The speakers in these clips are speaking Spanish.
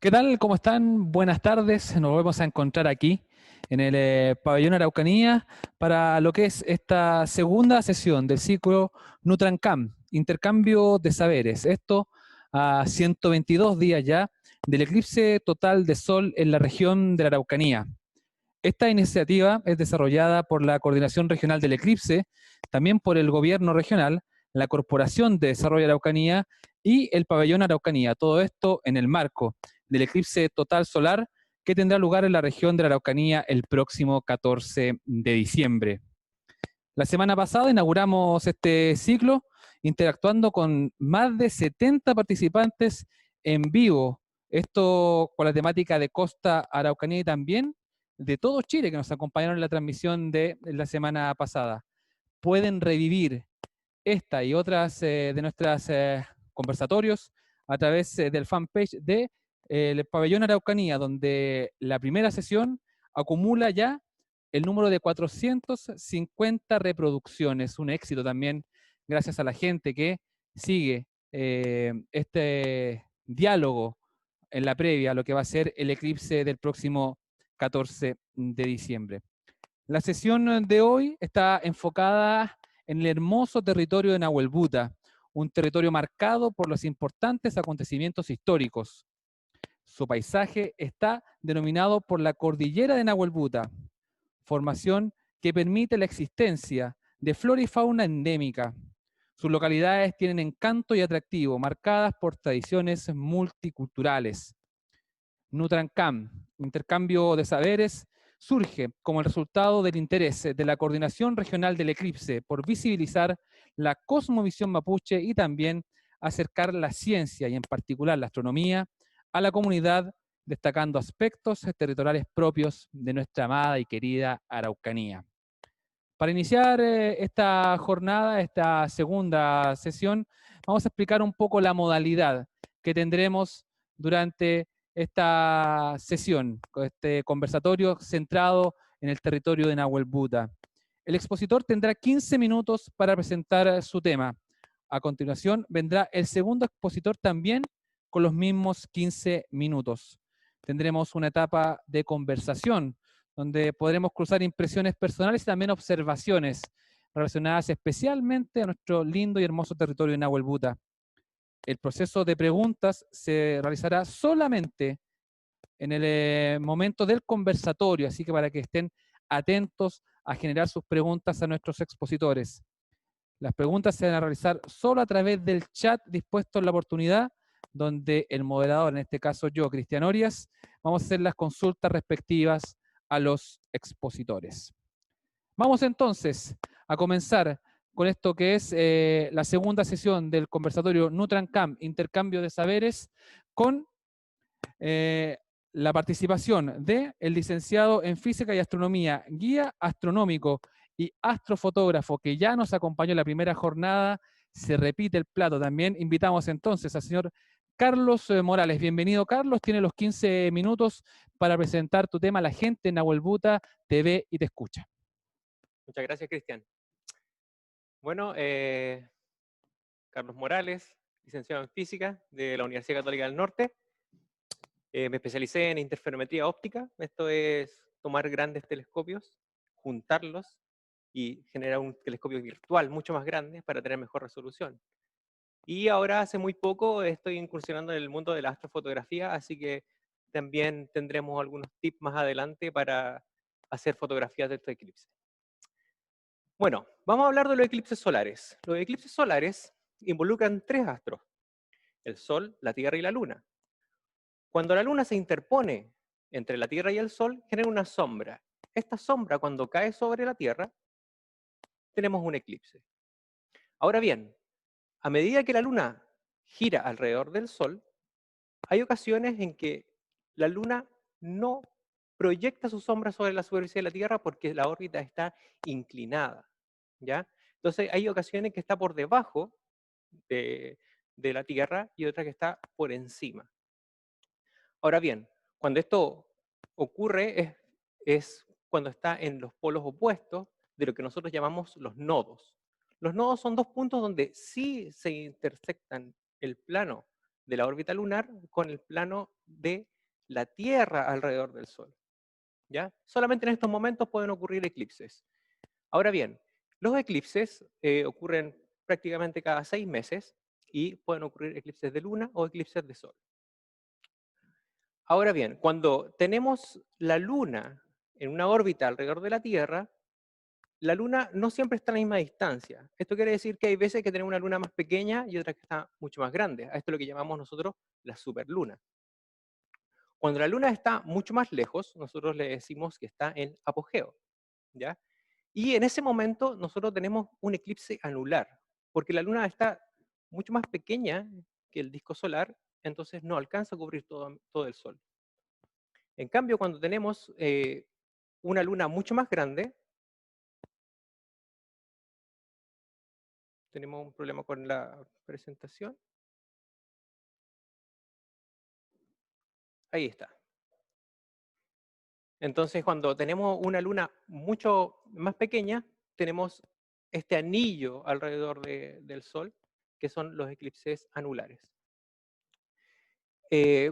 ¿Qué tal? ¿Cómo están? Buenas tardes. Nos volvemos a encontrar aquí en el pabellón Araucanía para lo que es esta segunda sesión del ciclo Nutrancam, Intercambio de Saberes. Esto a 122 días ya del eclipse total de sol en la región de la Araucanía. Esta iniciativa es desarrollada por la Coordinación Regional del Eclipse, también por el Gobierno Regional, la Corporación de Desarrollo Araucanía y el Pabellón Araucanía. Todo esto en el marco del eclipse total solar que tendrá lugar en la región de la Araucanía el próximo 14 de diciembre. La semana pasada inauguramos este ciclo interactuando con más de 70 participantes en vivo. Esto con la temática de Costa Araucanía y también de todo Chile que nos acompañaron en la transmisión de la semana pasada. Pueden revivir esta y otras de nuestros conversatorios a través del fanpage de el Pabellón Araucanía, donde la primera sesión acumula ya el número de 450 reproducciones, un éxito también gracias a la gente que sigue este diálogo en la previa a lo que va a ser el eclipse del próximo 14 de diciembre. La sesión de hoy está enfocada en el hermoso territorio de Nahuelbuta, un territorio marcado por los importantes acontecimientos históricos. Su paisaje está denominado por la cordillera de Nahuelbuta, formación que permite la existencia de flora y fauna endémica. Sus localidades tienen encanto y atractivo, marcadas por tradiciones multiculturales. Nutrancam, intercambio de saberes, surge como el resultado del interés de la Coordinación Regional del Eclipse por visibilizar la cosmovisión mapuche y también acercar la ciencia y en particular la astronomía a la comunidad, destacando aspectos territoriales propios de nuestra amada y querida Araucanía. Para iniciar esta jornada, esta segunda sesión, vamos a explicar un poco la modalidad que tendremos durante esta sesión, este conversatorio centrado en el territorio de Nahuelbuta. El expositor tendrá 15 minutos para presentar su tema. A continuación vendrá el segundo expositor también con los mismos 15 minutos. Tendremos una etapa de conversación donde podremos cruzar impresiones personales y también observaciones relacionadas especialmente a nuestro lindo y hermoso territorio de Nahuelbuta. El proceso de preguntas se realizará solamente en el momento del conversatorio, así que para que estén atentos a generar sus preguntas a nuestros expositores. Las preguntas se van a realizar solo a través del chat dispuesto en la oportunidad, donde el moderador, en este caso yo, Cristian Orias, vamos a hacer las consultas respectivas a los expositores. Vamos entonces a comenzar con esto que es la segunda sesión del conversatorio Nutrancam, Intercambio de Saberes, con la participación del licenciado en Física y Astronomía, guía astronómico y astrofotógrafo que ya nos acompañó en la primera jornada. Se repite el plato también. Invitamos entonces al señor Carlos Morales. Bienvenido, Carlos. Tiene los 15 minutos para presentar tu tema. La gente en Nahuelbuta te ve y te escucha. Muchas gracias, Cristian. Bueno, Carlos Morales, licenciado en Física de la Universidad Católica del Norte. Me especialicé en interferometría óptica. Esto es tomar grandes telescopios, juntarlos y generar un telescopio virtual mucho más grande para tener mejor resolución. Y ahora, hace muy poco, estoy incursionando en el mundo de la astrofotografía, así que también tendremos algunos tips más adelante para hacer fotografías de este eclipse. Bueno, vamos a hablar de los eclipses solares. Los eclipses solares involucran tres astros: el Sol, la Tierra y la Luna. Cuando la Luna se interpone entre la Tierra y el Sol, genera una sombra. Esta sombra, cuando cae sobre la Tierra, tenemos un eclipse. Ahora bien, a medida que la Luna gira alrededor del Sol, hay ocasiones en que la Luna no proyecta su sombra sobre la superficie de la Tierra porque la órbita está inclinada, ¿ya? Entonces hay ocasiones que está por debajo de la Tierra y otra que está por encima. Ahora bien, cuando esto ocurre es cuando está en los polos opuestos de lo que nosotros llamamos los nodos. Los nodos son dos puntos donde sí se intersectan el plano de la órbita lunar con el plano de la Tierra alrededor del Sol. ¿Ya? Solamente en estos momentos pueden ocurrir eclipses. Ahora bien, los eclipses ocurren prácticamente cada 6 meses y pueden ocurrir eclipses de luna o eclipses de sol. Ahora bien, cuando tenemos la luna en una órbita alrededor de la Tierra, la luna no siempre está a la misma distancia. Esto quiere decir que hay veces que tenemos una luna más pequeña y otras que está mucho más grande. A esto es lo que llamamos nosotros la superluna. Cuando la luna está mucho más lejos, nosotros le decimos que está en apogeo, ¿ya? Y en ese momento nosotros tenemos un eclipse anular, porque la luna está mucho más pequeña que el disco solar, entonces no alcanza a cubrir todo el sol. En cambio, cuando tenemos una luna mucho más grande, tenemos un problema con la presentación. Ahí está. Entonces, cuando tenemos una luna mucho más pequeña, tenemos este anillo alrededor del Sol, que son los eclipses anulares.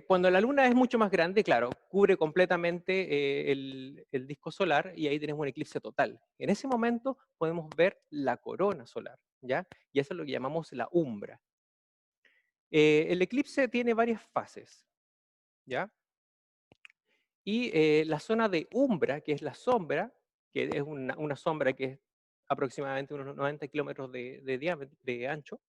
Cuando la luna es mucho más grande, claro, cubre completamente el disco solar y ahí tenemos un eclipse total. En ese momento podemos ver la corona solar, ¿ya? Y eso es lo que llamamos la umbra. El eclipse tiene varias fases, ¿ya? Y la zona de umbra, que es la sombra, que es una sombra que es aproximadamente unos 90 kilómetros de ancho,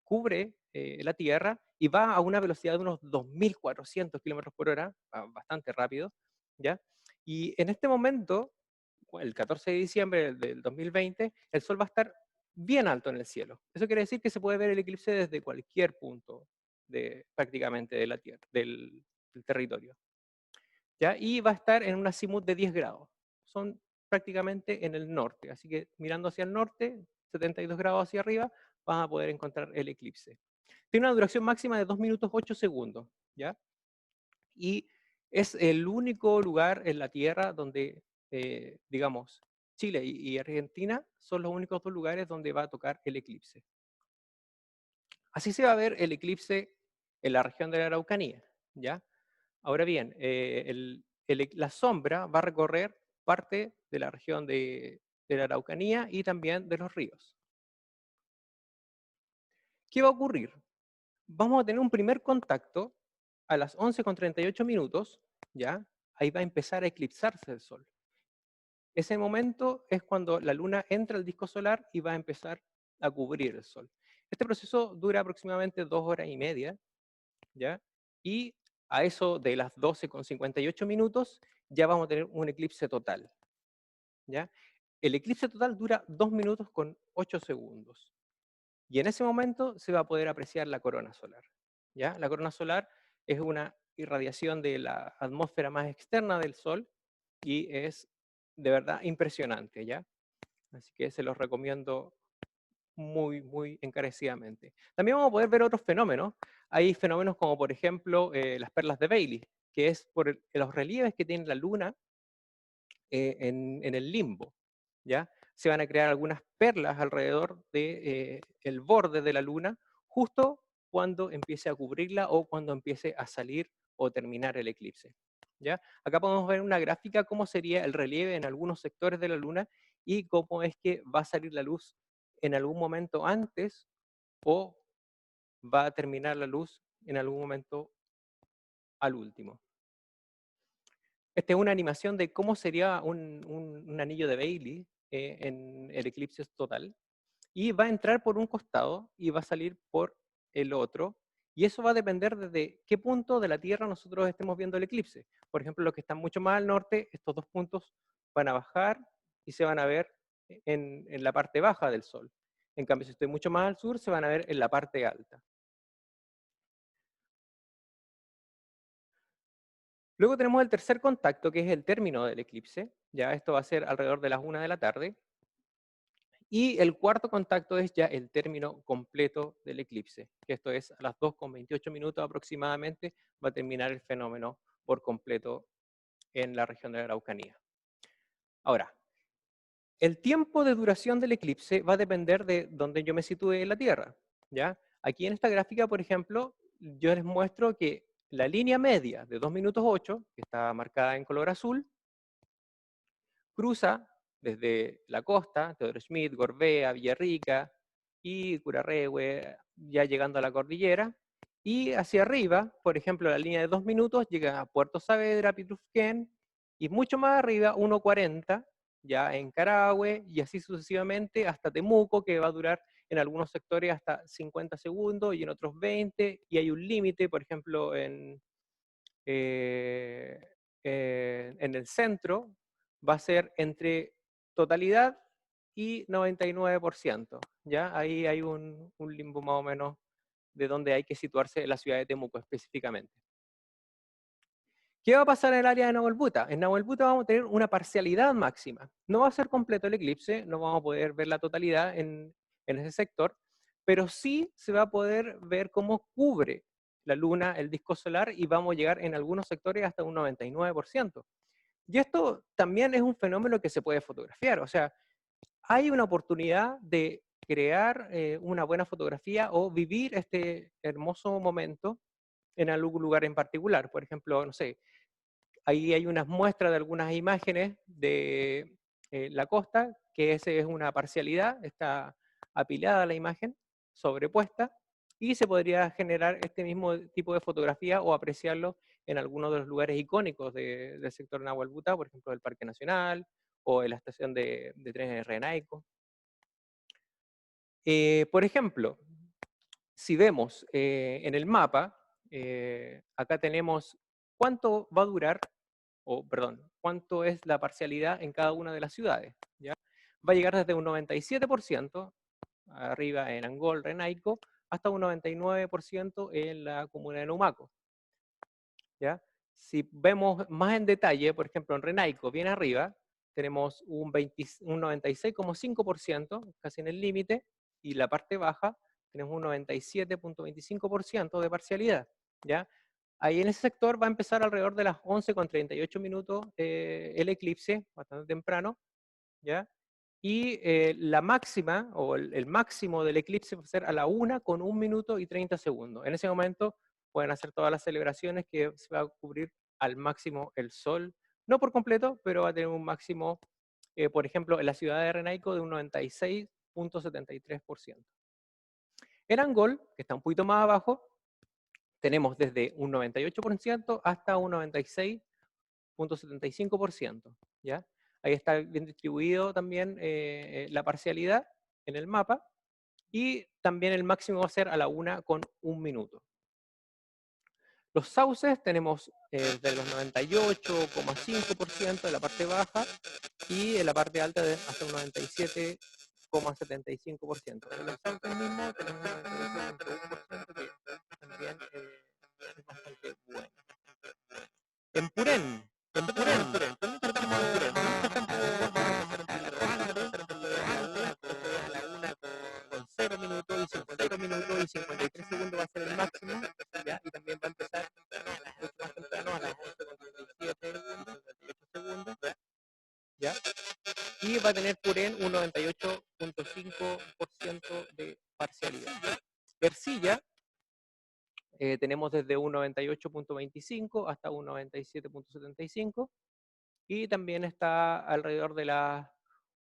cubre la Tierra y va a una velocidad de unos 2.400 kilómetros por hora, bastante rápido, ¿ya? Y en este momento, el 14 de diciembre del 2020, el Sol va a estar bien alto en el cielo. Eso quiere decir que se puede ver el eclipse desde cualquier punto prácticamente de la Tierra, del territorio. ¿Ya? Y va a estar en un azimut de 10 grados. Son prácticamente en el norte, así que mirando hacia el norte, 72 grados hacia arriba, vas a poder encontrar el eclipse. Tiene una duración máxima de 2 minutos 8 segundos, ¿ya? Y es el único lugar en la Tierra donde, digamos, Chile y Argentina son los únicos dos lugares donde va a tocar el eclipse. Así se va a ver el eclipse en la región de la Araucanía, ¿ya? Ahora bien, la sombra va a recorrer parte de la región de la Araucanía y también de los ríos. ¿Qué va a ocurrir? Vamos a tener un primer contacto a las 11:38 minutos, ¿ya? Ahí va a empezar a eclipsarse el Sol. Ese momento es cuando la Luna entra al disco solar y va a empezar a cubrir el Sol. Este proceso dura aproximadamente 2 horas y media, ¿ya? Y a eso de las 12:58 minutos ya vamos a tener un eclipse total, ¿ya? El eclipse total dura 2 minutos con 8 segundos. Y en ese momento se va a poder apreciar la corona solar, ¿ya? La corona solar es una irradiación de la atmósfera más externa del Sol y es de verdad impresionante, ¿ya? Así que se los recomiendo muy, muy encarecidamente. También vamos a poder ver otros fenómenos. Hay fenómenos como, por ejemplo, las perlas de Bailey, que es por los relieves que tiene la Luna en el limbo, ¿ya? Se van a crear algunas perlas alrededor del borde de la Luna, justo cuando empiece a cubrirla o cuando empiece a salir o terminar el eclipse, ¿ya? Acá podemos ver una gráfica cómo sería el relieve en algunos sectores de la Luna y cómo es que va a salir la luz en algún momento antes o va a terminar la luz en algún momento al último. Esta es una animación de cómo sería un anillo de Bailey en el eclipse total. Y va a entrar por un costado y va a salir por el otro. Y eso va a depender desde qué punto de la Tierra nosotros estemos viendo el eclipse. Por ejemplo, los que están mucho más al norte, estos dos puntos van a bajar y se van a ver en la parte baja del Sol. En cambio, si estoy mucho más al sur, se van a ver en la parte alta. Luego tenemos el tercer contacto, que es el término del eclipse. Ya esto va a ser alrededor de las 1 de la tarde. Y el cuarto contacto es ya el término completo del eclipse, que esto es a las 2:28 minutos aproximadamente, va a terminar el fenómeno por completo en la región de la Araucanía. Ahora, el tiempo de duración del eclipse va a depender de dónde yo me sitúe en la Tierra, ¿ya? Aquí en esta gráfica, por ejemplo, yo les muestro que La línea media de 2 minutos 8, que está marcada en color azul, cruza desde la costa, Teodoro Schmidt, Gorbea, Villarrica y Curarrehue, ya llegando a la cordillera, y hacia arriba, por ejemplo, la línea de 2 minutos llega a Puerto Saavedra, Pitrufquén, y mucho más arriba, 1:40, ya en Carahue, y así sucesivamente hasta Temuco, que va a durar en algunos sectores hasta 50 segundos y en otros 20, y hay un límite, por ejemplo, eh, en el centro, va a ser entre totalidad y 99%, ¿ya? Ahí hay un limbo más o menos de donde hay que situarse en la ciudad de Temuco específicamente. ¿Qué va a pasar en el área de Nahuelbuta? En Nahuelbuta vamos a tener una parcialidad máxima. No va a ser completo el eclipse, no vamos a poder ver la totalidad en ese sector, pero sí se va a poder ver cómo cubre la luna el disco solar y vamos a llegar en algunos sectores hasta un 99%. Y esto también es un fenómeno que se puede fotografiar, o sea, hay una oportunidad de crear una buena fotografía o vivir este hermoso momento en algún lugar en particular. Por ejemplo, no sé, ahí hay unas muestras de algunas imágenes de la costa, que esa es una parcialidad, está apilada la imagen, sobrepuesta, y se podría generar este mismo tipo de fotografía o apreciarlo en algunos de los lugares icónicos del sector Nahuelbuta, por ejemplo, el Parque Nacional o en la estación de trenes de Renaico. Por ejemplo, si vemos en el mapa, acá tenemos cuánto va a durar, o perdón, cuánto es la parcialidad en cada una de las ciudades, ¿ya? Va a llegar desde un 97%, arriba en Angol, Renaico, hasta un 99% en la comuna de Numaco, ¿ya? Si vemos más en detalle, por ejemplo, en Renaico, bien arriba, tenemos un 96,5%, casi en el límite, y la parte baja tenemos un 97,25% de parcialidad, ¿ya? Ahí en ese sector va a empezar alrededor de las 11:38 minutos el eclipse, bastante temprano, ¿ya? Y la máxima, o el máximo del eclipse va a ser a la 1:01 minuto y 30 segundos. En ese momento pueden hacer todas las celebraciones que se va a cubrir al máximo el sol, no por completo, pero va a tener un máximo, por ejemplo, en la ciudad de Renaico de un 96,73%. En Angol, que está un poquito más abajo, tenemos desde un 98% hasta un 96,75%, ¿ya? Ahí está bien distribuido también la parcialidad en el mapa, y también el máximo va a ser a la 1:01 minuto. Los sauces tenemos de los 98,5% en la parte baja y en la parte alta hasta un 97,75%. En los sauces mismos tenemos un 98,1% que también es bastante bueno. En Purén, con 0 minutos y 53 segundos va a ser el máximo, ¿ya? Y también va a empezar mucho más temprano a las 11:37 segundos, ¿ya? Y va a tener Purén un 98,5% de parcialidad. Ercilla tenemos desde un 98,25 hasta un 97,75, y también está alrededor de las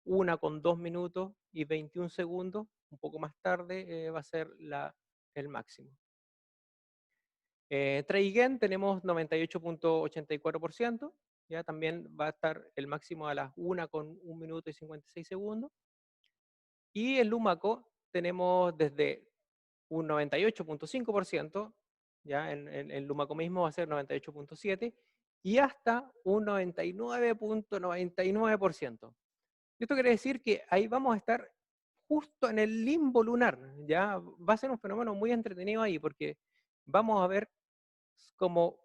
1:02 minutos y 21 segundos, un poco más tarde va a ser el máximo. Traiguén tenemos 98,84%, ya también va a estar el máximo a las 1:01 minuto y 56 segundos. Y en Lumaco tenemos desde un 98,5%, ya en Lumaco mismo va a ser 98,7%, y hasta un 99,99%. Esto quiere decir que ahí vamos a estar justo en el limbo lunar, ya va a ser un fenómeno muy entretenido ahí, porque vamos a ver como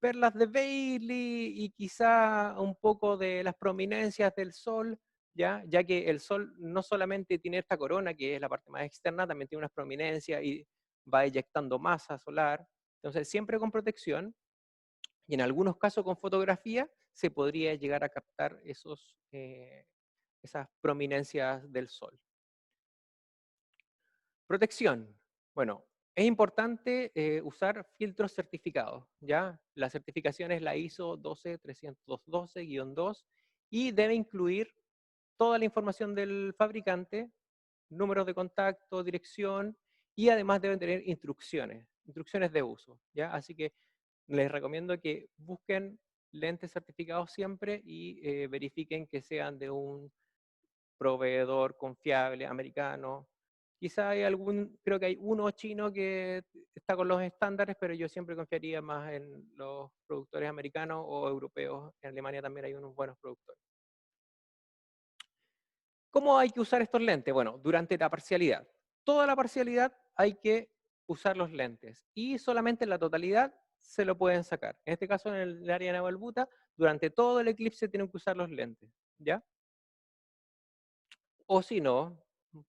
las de Bailey y quizá un poco de las prominencias del Sol, ya que el Sol no solamente tiene esta corona, que es la parte más externa, también tiene unas prominencias y va eyectando masa solar. Entonces, siempre con protección, y en algunos casos con fotografía, se podría llegar a captar esas prominencias del Sol. Protección. Bueno, Es importante usar filtros certificados, ¿ya? La certificación es la ISO 12312-2 y debe incluir toda la información del fabricante, números de contacto, dirección, y además deben tener instrucciones de uso, ¿ya? Así que les recomiendo que busquen lentes certificados siempre y verifiquen que sean de un proveedor confiable, americano. Quizá hay creo que hay uno chino que está con los estándares, pero yo siempre confiaría más en los productores americanos o europeos. En Alemania también hay unos buenos productores. ¿Cómo hay que usar estos lentes? Bueno, durante la parcialidad. Toda la parcialidad hay que usar los lentes y solamente en la totalidad se lo pueden sacar. En este caso, en el área de Navalbuta, durante todo el eclipse tienen que usar los lentes, ¿ya? O si no,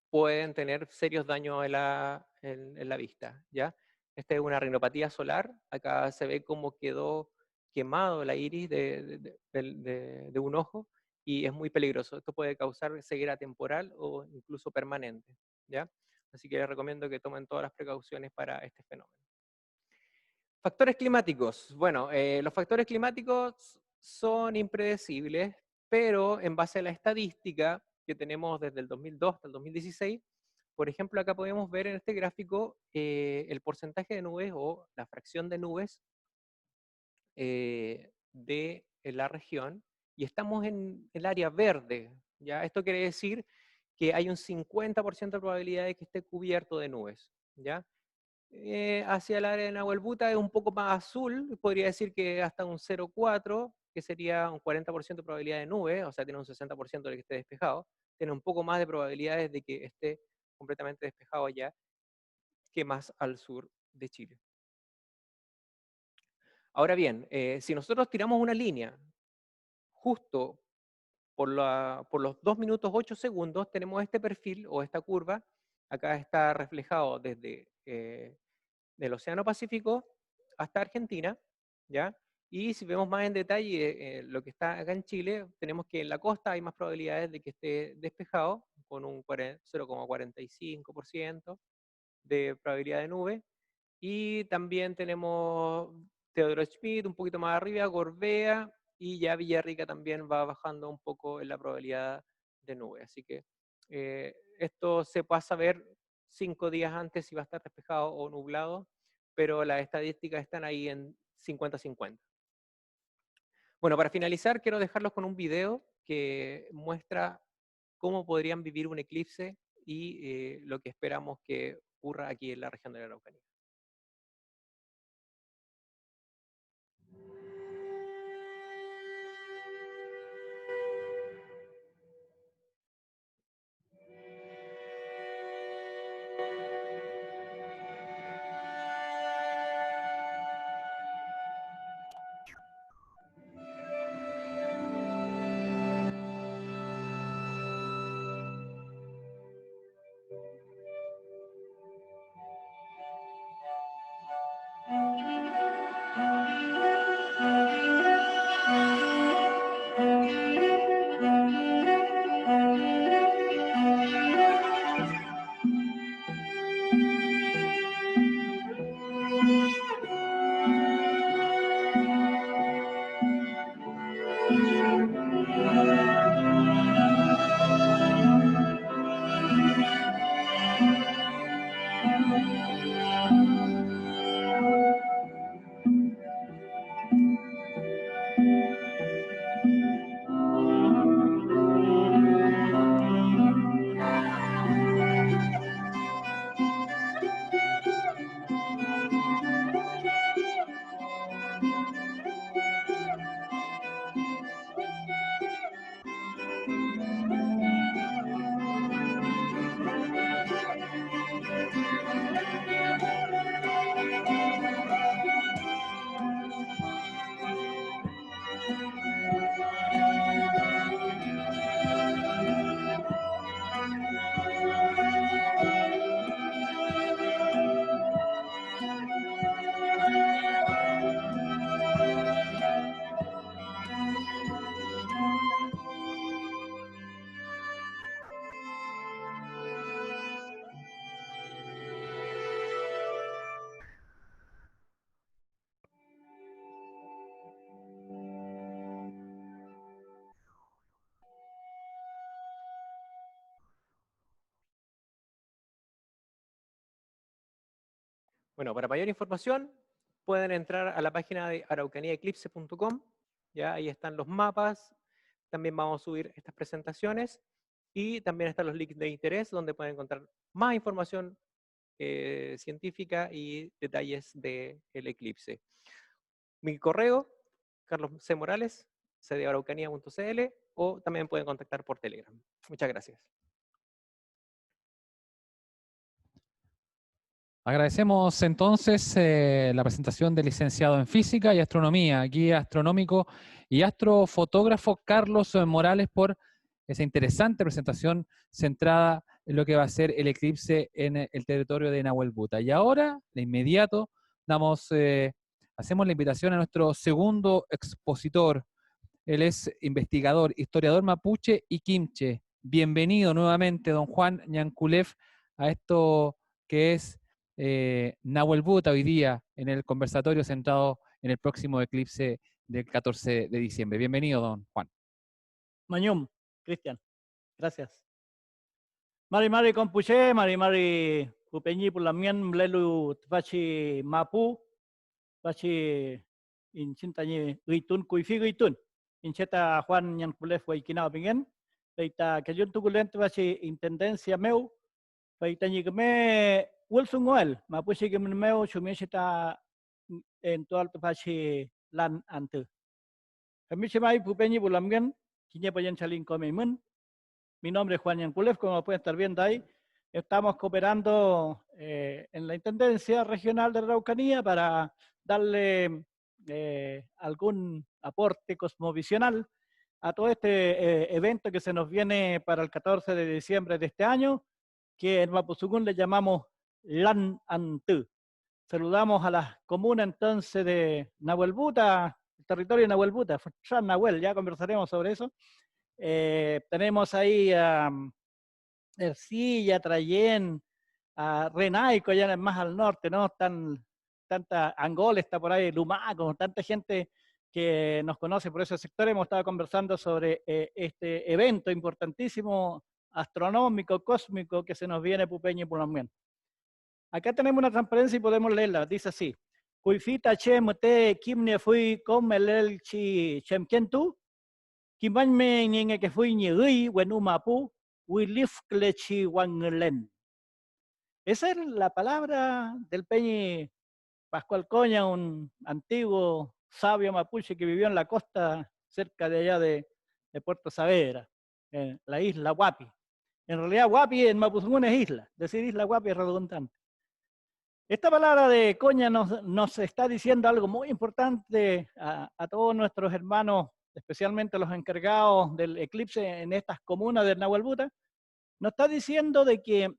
pueden tener serios daños en la vista, ¿ya? Esta es una rinopatía solar. Acá se ve cómo quedó quemado la iris de un ojo y es muy peligroso. Esto puede causar ceguera temporal o incluso permanente, ¿ya? Así que les recomiendo que tomen todas las precauciones para este fenómeno. Factores climáticos. Bueno, los factores climáticos son impredecibles, pero en base a la estadística que tenemos desde el 2002 hasta el 2016, por ejemplo, acá podemos ver en este gráfico el porcentaje de nubes o la fracción de nubes de la región, y estamos en el área verde, ¿ya? Esto quiere decir que hay un 50% de probabilidad de que esté cubierto de nubes, ¿ya? Hacia el área de Nahuelbuta es un poco más azul, podría decir que hasta un 0,4, que sería un 40% de probabilidad de nube, o sea, tiene un 60% de que esté despejado, tiene un poco más de probabilidades de que esté completamente despejado allá que más al sur de Chile. Ahora bien, si nosotros tiramos una línea justo por los 2 minutos 8 segundos, tenemos este perfil o esta curva, acá está reflejado desde del Océano Pacífico hasta Argentina, ¿ya? Y si vemos más en detalle lo que está acá en Chile, tenemos que en la costa hay más probabilidades de que esté despejado, con un 0,45% de probabilidad de nube. Y también tenemos Teodoro Schmidt, un poquito más arriba, Gorbea, y ya Villarrica también va bajando un poco en la probabilidad de nube. Así que esto se pasa a ver 5 días antes si va a estar despejado o nublado, pero las estadísticas están ahí en 50-50. Bueno, para finalizar, quiero dejarlos con un video que muestra cómo podrían vivir un eclipse y lo que esperamos que ocurra aquí en la región de la Araucanía. Bueno, para mayor información pueden entrar a la página de araucaniaeclipse.com, ya ahí están los mapas, también vamos a subir estas presentaciones y también están los links de interés donde pueden encontrar más información científica y detalles del eclipse. Mi correo, Carlos C. Morales, cdaraucanía.cl, o también pueden contactar por Telegram. Muchas gracias. Agradecemos entonces la presentación del licenciado en Física y Astronomía, guía astronómico y astrofotógrafo Carlos Morales por esa interesante presentación centrada en lo que va a ser el eclipse en el territorio de Nahuel Buta. Y ahora, de inmediato, hacemos la invitación a nuestro segundo expositor. Él es investigador, historiador mapuche y quimche. Bienvenido nuevamente, don Juan Ñanculef, a esto que es Nahuel Buta hoy día en el conversatorio centrado en el próximo eclipse del 14 de diciembre. Bienvenido, don Juan. Mañum, Cristian, gracias. Mari compuche, mari pupeñi pulamien mlelu tpachi mapu, tpachi inchintañi guitun kuifi guitun. Incheta Juan Ñanculef guayquinao pingen, peita que yo tuculen tpachi intendencia meu, peita ñi que me Wilson Oel, mapuche que me meu chumichita en todo el tpachi lan ante. Kami mai pupeñi pulamien, quiñe payan chalin come mun. Mi nombre es Juan Ñanculef, como pueden estar viendo ahí. Estamos cooperando en la Intendencia Regional de la Araucanía para darle algún aporte cosmovisional a todo este evento que se nos viene para el 14 de diciembre de este año, que en Mapuzungún le llamamos Lan Antú. Saludamos a las comunas entonces de Nahuel Buta, el territorio de Nahuel Buta, San Nahuel, ya conversaremos sobre eso. Tenemos ahí a Ercilla, Trayén, a Renaico, allá más al norte, ¿no? Tanta Angol está por ahí, Lumaco, tanta gente que nos conoce por ese sector. Hemos estado conversando sobre este evento importantísimo, astronómico, cósmico, que se nos viene Pupeño y Pulamien. Acá tenemos una transparencia y podemos leerla. Dice así: Cuifita chemte kimne fui el chi chemkentu. Kimbañme ñenge que fui ñegui, wenu mapu, wilif klechi wanglen. Esa es la palabra del Peñi Pascual Coña, un antiguo sabio mapuche que vivió en la costa cerca de allá de Puerto Saavedra, en la isla Huapi. En realidad Huapi en Mapuzungún es isla, decir isla Huapi es redundante. Esta palabra de Coña nos está diciendo algo muy importante a todos nuestros hermanos, especialmente los encargados del eclipse en estas comunas del Nahuel Buta. Nos está diciendo de que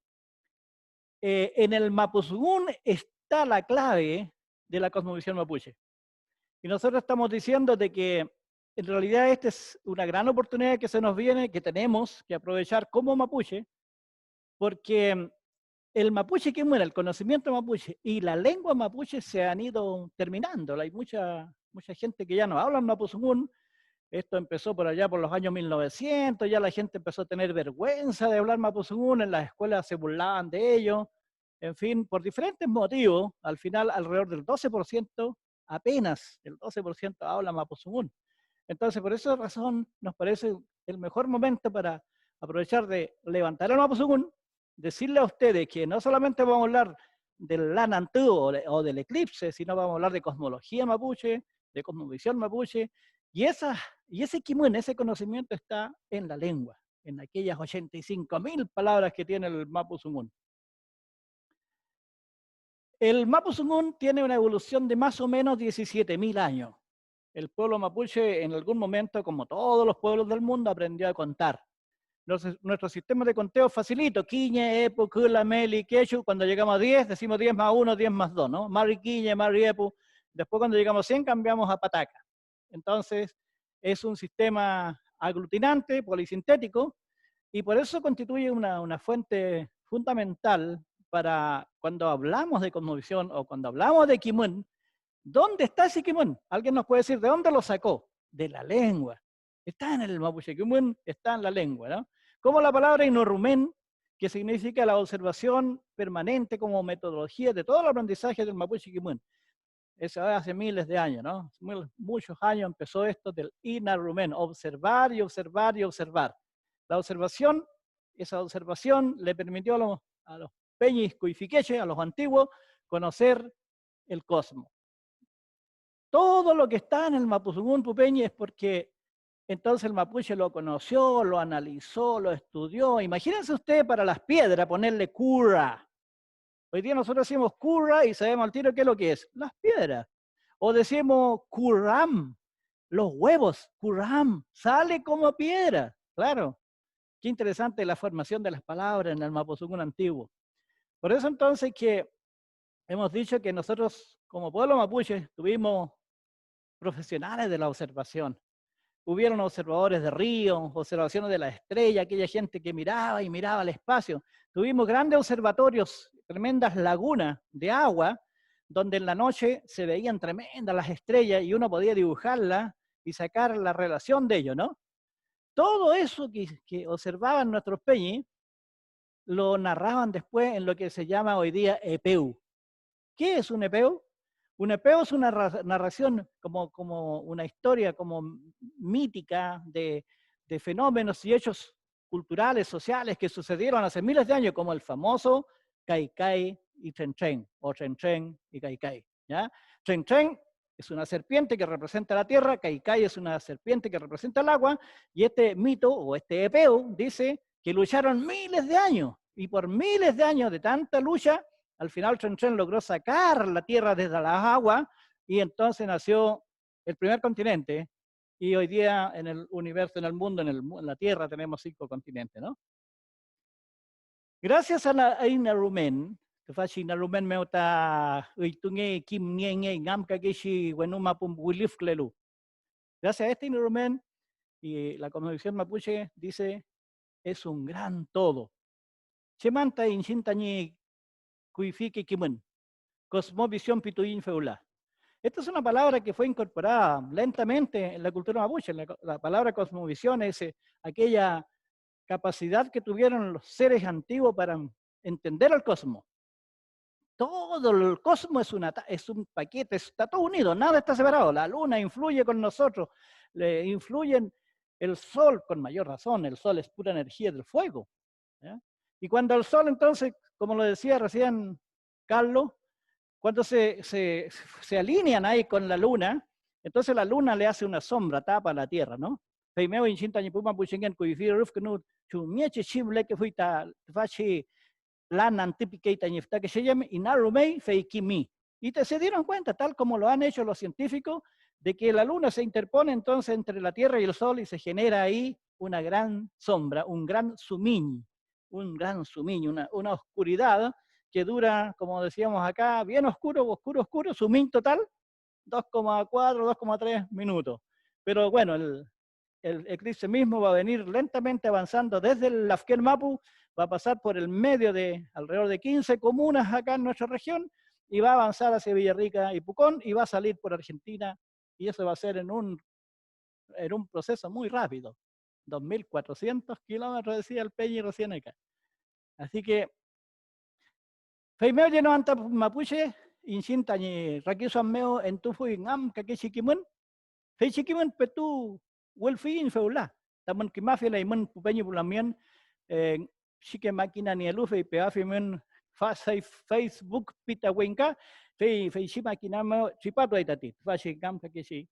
en el Mapuzungún está la clave de la cosmovisión mapuche. Y nosotros estamos diciendo de que en realidad esta es una gran oportunidad que se nos viene, que tenemos que aprovechar como mapuche, porque el mapuche que muere, el conocimiento mapuche y la lengua mapuche se han ido terminando. Hay mucha gente que ya no habla mapuzungún. Esto empezó por allá por los años 1900, ya la gente empezó a tener vergüenza de hablar mapuzungún, en las escuelas se burlaban de ello. En fin, por diferentes motivos, al final alrededor del 12%, apenas el 12% habla mapuzungún. Entonces, por esa razón, nos parece el mejor momento para aprovechar de levantar el mapuzungún, decirle a ustedes que no solamente vamos a hablar del Lanantú o del eclipse, sino vamos a hablar de cosmología mapuche, de cosmovisión mapuche, y ese kimun, ese conocimiento está en la lengua, en aquellas 85.000 palabras que tiene el mapuzungún. El mapuzungún tiene una evolución de más o menos 17.000 años. El pueblo mapuche en algún momento, como todos los pueblos del mundo, aprendió a contar. Nuestro sistema de conteo facilito: Quiñe, Epu, Kula, Meli, Quechu. Cuando llegamos a 10, decimos 10 más 1, 10 más 2, ¿no? Mari Quiñe, Mari Epu. Después cuando llegamos a 100 cambiamos a Pataca. Entonces es un sistema aglutinante, polisintético, y por eso constituye una fuente fundamental para cuando hablamos de cosmovisión o cuando hablamos de Kimun. ¿Dónde está ese Kimun? ¿Alguien nos puede decir de dónde lo sacó? De la lengua. Está en el mapuche Kimun, está en la lengua, ¿no? Como la palabra inorrumen, que significa la observación permanente como metodología de todo el aprendizaje del Mapuche Kimun. Eso hace miles de años, ¿no? Muchos años empezó esto del Inarumen, observar y observar y observar. La observación, esa observación le permitió a los peñis cuifiqueches, a los antiguos, conocer el cosmos. Todo lo que está en el Mapuzungún Pupeñi es porque entonces el mapuche lo conoció, lo analizó, lo estudió. Imagínense usted para las piedras ponerle cura. Hoy día nosotros decimos cura y sabemos al tiro qué es lo que es. Las piedras. O decimos curam, los huevos, curam, sale como piedra. Claro. Qué interesante la formación de las palabras en el Mapuzungún antiguo. Por eso entonces que hemos dicho que nosotros como pueblo mapuche tuvimos profesionales de la observación. Hubieron observadores de ríos, observaciones de la estrella, aquella gente que miraba y miraba al espacio. Tuvimos grandes observatorios, tremendas lagunas de agua, donde en la noche se veían tremendas las estrellas y uno podía dibujarlas y sacar la relación de ello, ¿no? Todo eso que observaban nuestros peñis, lo narraban después en lo que se llama hoy día epeu. ¿Qué es un epeu? Un epeu es una narración como una historia como mítica de fenómenos y hechos culturales, sociales que sucedieron hace miles de años, como el famoso Caicay y Chenchen, o Chenchen y Caicay. ¿Ya? Chenchen es una serpiente que representa la tierra, Caicay es una serpiente que representa el agua, y este mito o este epeu dice que lucharon miles de años, y por miles de años de tanta lucha, al final Chenchen logró sacar la tierra desde las aguas y entonces nació el primer continente. Y hoy día en el universo, en el mundo, en la tierra tenemos 5 continentes, ¿no? Gracias a Inarumen, que fue Inarumen meuta uitunge kim nienge ngam kageshi wenuma pumbuilif klelu. Gracias a este Inarumen y la cosmovisión mapuche dice es un gran todo. Chemanta inchintañi Kuifike Kimun, cosmovisión pituín feula. Esta es una palabra que fue incorporada lentamente en la cultura mapuche. La palabra cosmovisión es aquella capacidad que tuvieron los seres antiguos para entender el cosmos. Todo el cosmos es un paquete, está todo unido, nada está separado. La luna influye con nosotros, le influyen el sol, con mayor razón, el sol es pura energía del fuego. ¿Ya? Y cuando el sol entonces, como lo decía recién Carlos, cuando se alinean ahí con la luna, entonces la luna le hace una sombra, tapa la tierra, ¿no? Y se dieron cuenta, tal como lo han hecho los científicos, de que la luna se interpone entonces entre la tierra y el sol y se genera ahí una gran sombra, un gran sumiñ, una oscuridad que dura, como decíamos acá, bien oscuro, oscuro, oscuro, sumiñ total, 2,4, 2,3 minutos. Pero bueno, el eclipse mismo va a venir lentamente avanzando desde el Lafken Mapu, va a pasar por el medio de alrededor de 15 comunas acá en nuestra región y va a avanzar hacia Villarrica y Pucón y va a salir por Argentina y eso va a ser en un proceso muy rápido. 2.400 kilómetros, decía el Peñi recién acá. Así que, Feimeo lleno anta mapuche, inshinta ni raquiso meo en tu fui ngam kakechikimun, feichikimun petu Wolfin feula, taman kimafia la iman pupeño pulamien, chique máquina ni elufe y peafimen Facebook pita wenka, feichi máquina me chipato aitatit, fashi gam kakechi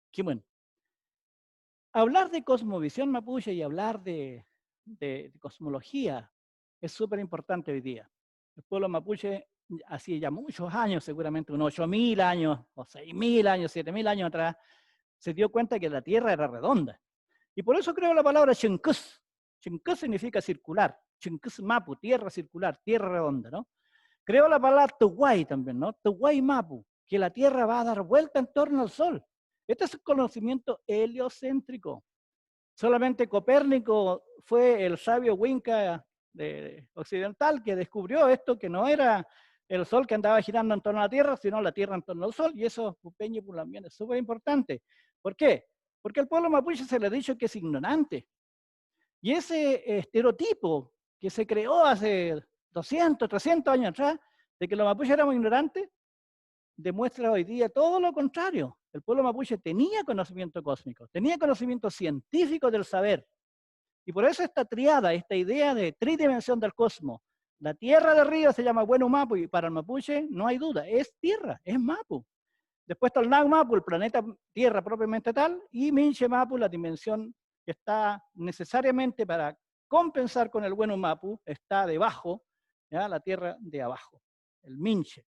kimun. Hablar de cosmovisión mapuche y hablar de cosmología es súper importante hoy día. El pueblo mapuche, hace ya muchos años, seguramente unos 8.000 años, o 6.000 años, 7.000 años atrás, se dio cuenta que la Tierra era redonda. Y por eso creo la palabra Chinkus. Chinkus significa circular. Chinkus Mapu, tierra circular, tierra redonda, ¿no? Creo la palabra Tuguay también, ¿no? Tuguay Mapu, que la Tierra va a dar vuelta en torno al Sol. Este es el conocimiento heliocéntrico. Solamente Copérnico fue el sabio Winca occidental que descubrió esto, que no era el Sol que andaba girando en torno a la Tierra, sino la Tierra en torno al Sol, y eso, Pupeño Pulamien, es súper importante. ¿Por qué? Porque al pueblo mapuche se le ha dicho que es ignorante. Y ese estereotipo que se creó hace 200, 300 años atrás, de que los mapuches éramos ignorantes, demuestra hoy día todo lo contrario. El pueblo mapuche tenía conocimiento cósmico, tenía conocimiento científico del saber. Y por eso esta triada, esta idea de tridimensión del cosmos, la tierra de arriba se llama Bueno Mapu, y para el mapuche no hay duda, es tierra, es Mapu. Después está el Nag Mapu, el planeta Tierra propiamente tal, y Minche Mapu, la dimensión que está necesariamente para compensar con el Bueno Mapu, está debajo, ¿ya? La Tierra de abajo, el Minche.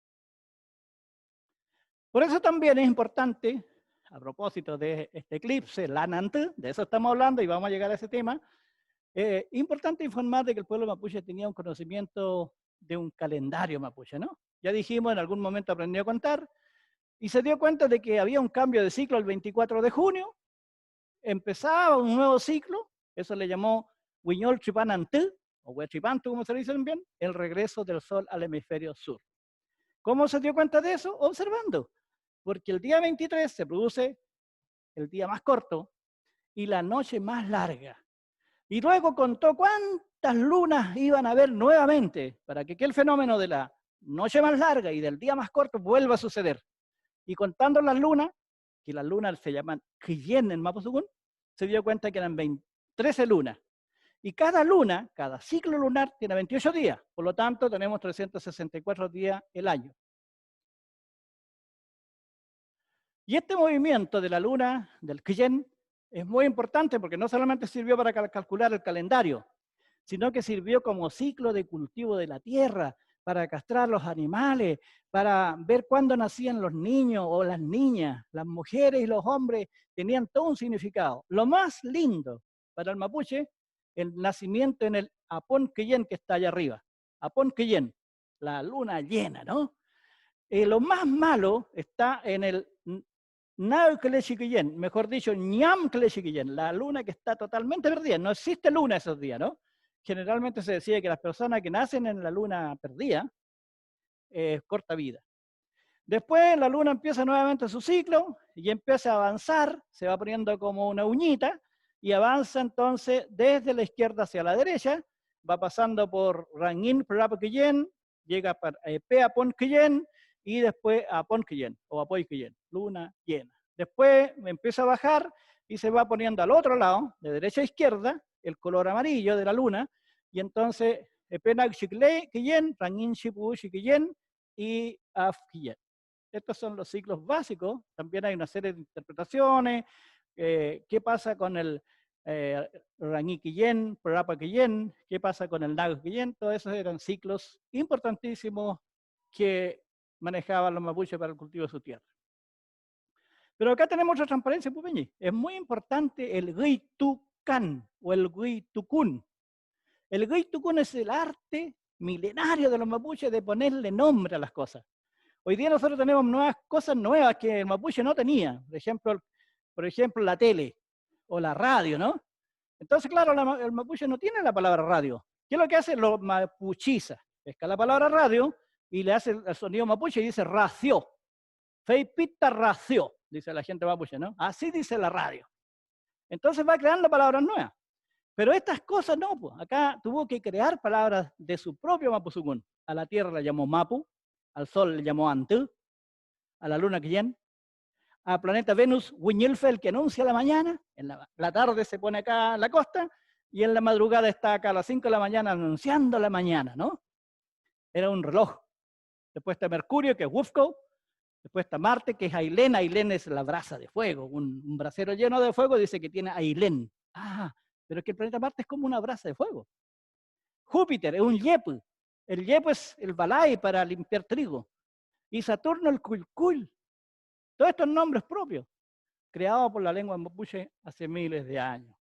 Por eso también es importante, a propósito de este eclipse, Lanant, de eso estamos hablando y vamos a llegar a ese tema, importante informar de que el pueblo mapuche tenía un conocimiento de un calendario mapuche, ¿no? Ya dijimos, en algún momento aprendió a contar, y se dio cuenta de que había un cambio de ciclo el 24 de junio, empezaba un nuevo ciclo, eso le llamó Huiñol Tripanantú, o Huetripantu, como se le dice bien, el regreso del sol al hemisferio sur. ¿Cómo se dio cuenta de eso? Observando, porque el día 23 se produce el día más corto y la noche más larga. Y luego contó cuántas lunas iban a haber nuevamente para que aquel fenómeno de la noche más larga y del día más corto vuelva a suceder. Y contando las lunas, que las lunas se llaman Quillén en Mapuzungún, se dio cuenta que eran 13 lunas. Y cada luna, cada ciclo lunar, tiene 28 días. Por lo tanto, tenemos 364 días el año. Y este movimiento de la luna, del Quillén, es muy importante porque no solamente sirvió para calcular el calendario, sino que sirvió como ciclo de cultivo de la tierra, para castrar los animales, para ver cuándo nacían los niños o las niñas, las mujeres y los hombres tenían todo un significado. Lo más lindo para el mapuche, el nacimiento en el Apón Quillén que está allá arriba. Apón Quillén, la luna llena, ¿no? Lo más malo está en el Nauclechiquillén, mejor dicho, Ñamclechiquillén, la luna que está totalmente perdida. No existe luna esos días, ¿no? Generalmente se decía que las personas que nacen en la luna perdida, corta vida. Después la luna empieza nuevamente su ciclo y empieza a avanzar, se va poniendo como una uñita y avanza entonces desde la izquierda hacia la derecha, va pasando por Rangin Prapaquillén, llega a Peaponquillén y después a Ponquillén o Apoyquillén, luna llena. Después empieza a bajar y se va poniendo al otro lado, de derecha a izquierda, el color amarillo de la luna, y entonces Penak Chicle, Quillén, Rangin Chipu, Chiquillén y Afquillén. Estos son los ciclos básicos. También hay una serie de interpretaciones. ¿Qué pasa con el Rangin Quillén, Prapa Quillén? ¿Qué pasa con el Nago Quillén? Todos esos eran ciclos importantísimos que manejaban los mapuches para el cultivo de su tierra. Pero acá tenemos otra transparencia, Pupeñi. Es muy importante el Guitucán o el Guitucún. El Guitucún es el arte milenario de los mapuches de ponerle nombre a las cosas. Hoy día nosotros tenemos cosas nuevas que el mapuche no tenía. Por ejemplo, la tele o la radio, ¿no? Entonces, claro, el mapuche no tiene la palabra radio. ¿Qué es lo que hace? Lo mapuchiza. Pesca la palabra radio y le hace el sonido mapuche y dice ració. Feipita ració, dice la gente mapuche, ¿no? Así dice la radio. Entonces va creando palabras nuevas. Pero estas cosas no, pues. Acá tuvo que crear palabras de su propio mapuzungún. A la tierra la llamó Mapu, al sol le llamó Antú, a la luna Quillén, al planeta Venus Huiñilfel, que anuncia la mañana, en la tarde se pone acá en la costa, y en la madrugada está acá a las 5 de la mañana anunciando la mañana, ¿no? Era un reloj. Después está Mercurio, que es Wufco. Después está Marte, que es Ailén. Ailén es la brasa de fuego. Un brasero lleno de fuego dice que tiene Ailén. Ah, pero es que el planeta Marte es como una brasa de fuego. Júpiter es un yepu. El yepu es el balay para limpiar trigo. Y Saturno el culcul. Todos estos nombres propios, creados por la lengua mapuche hace miles de años.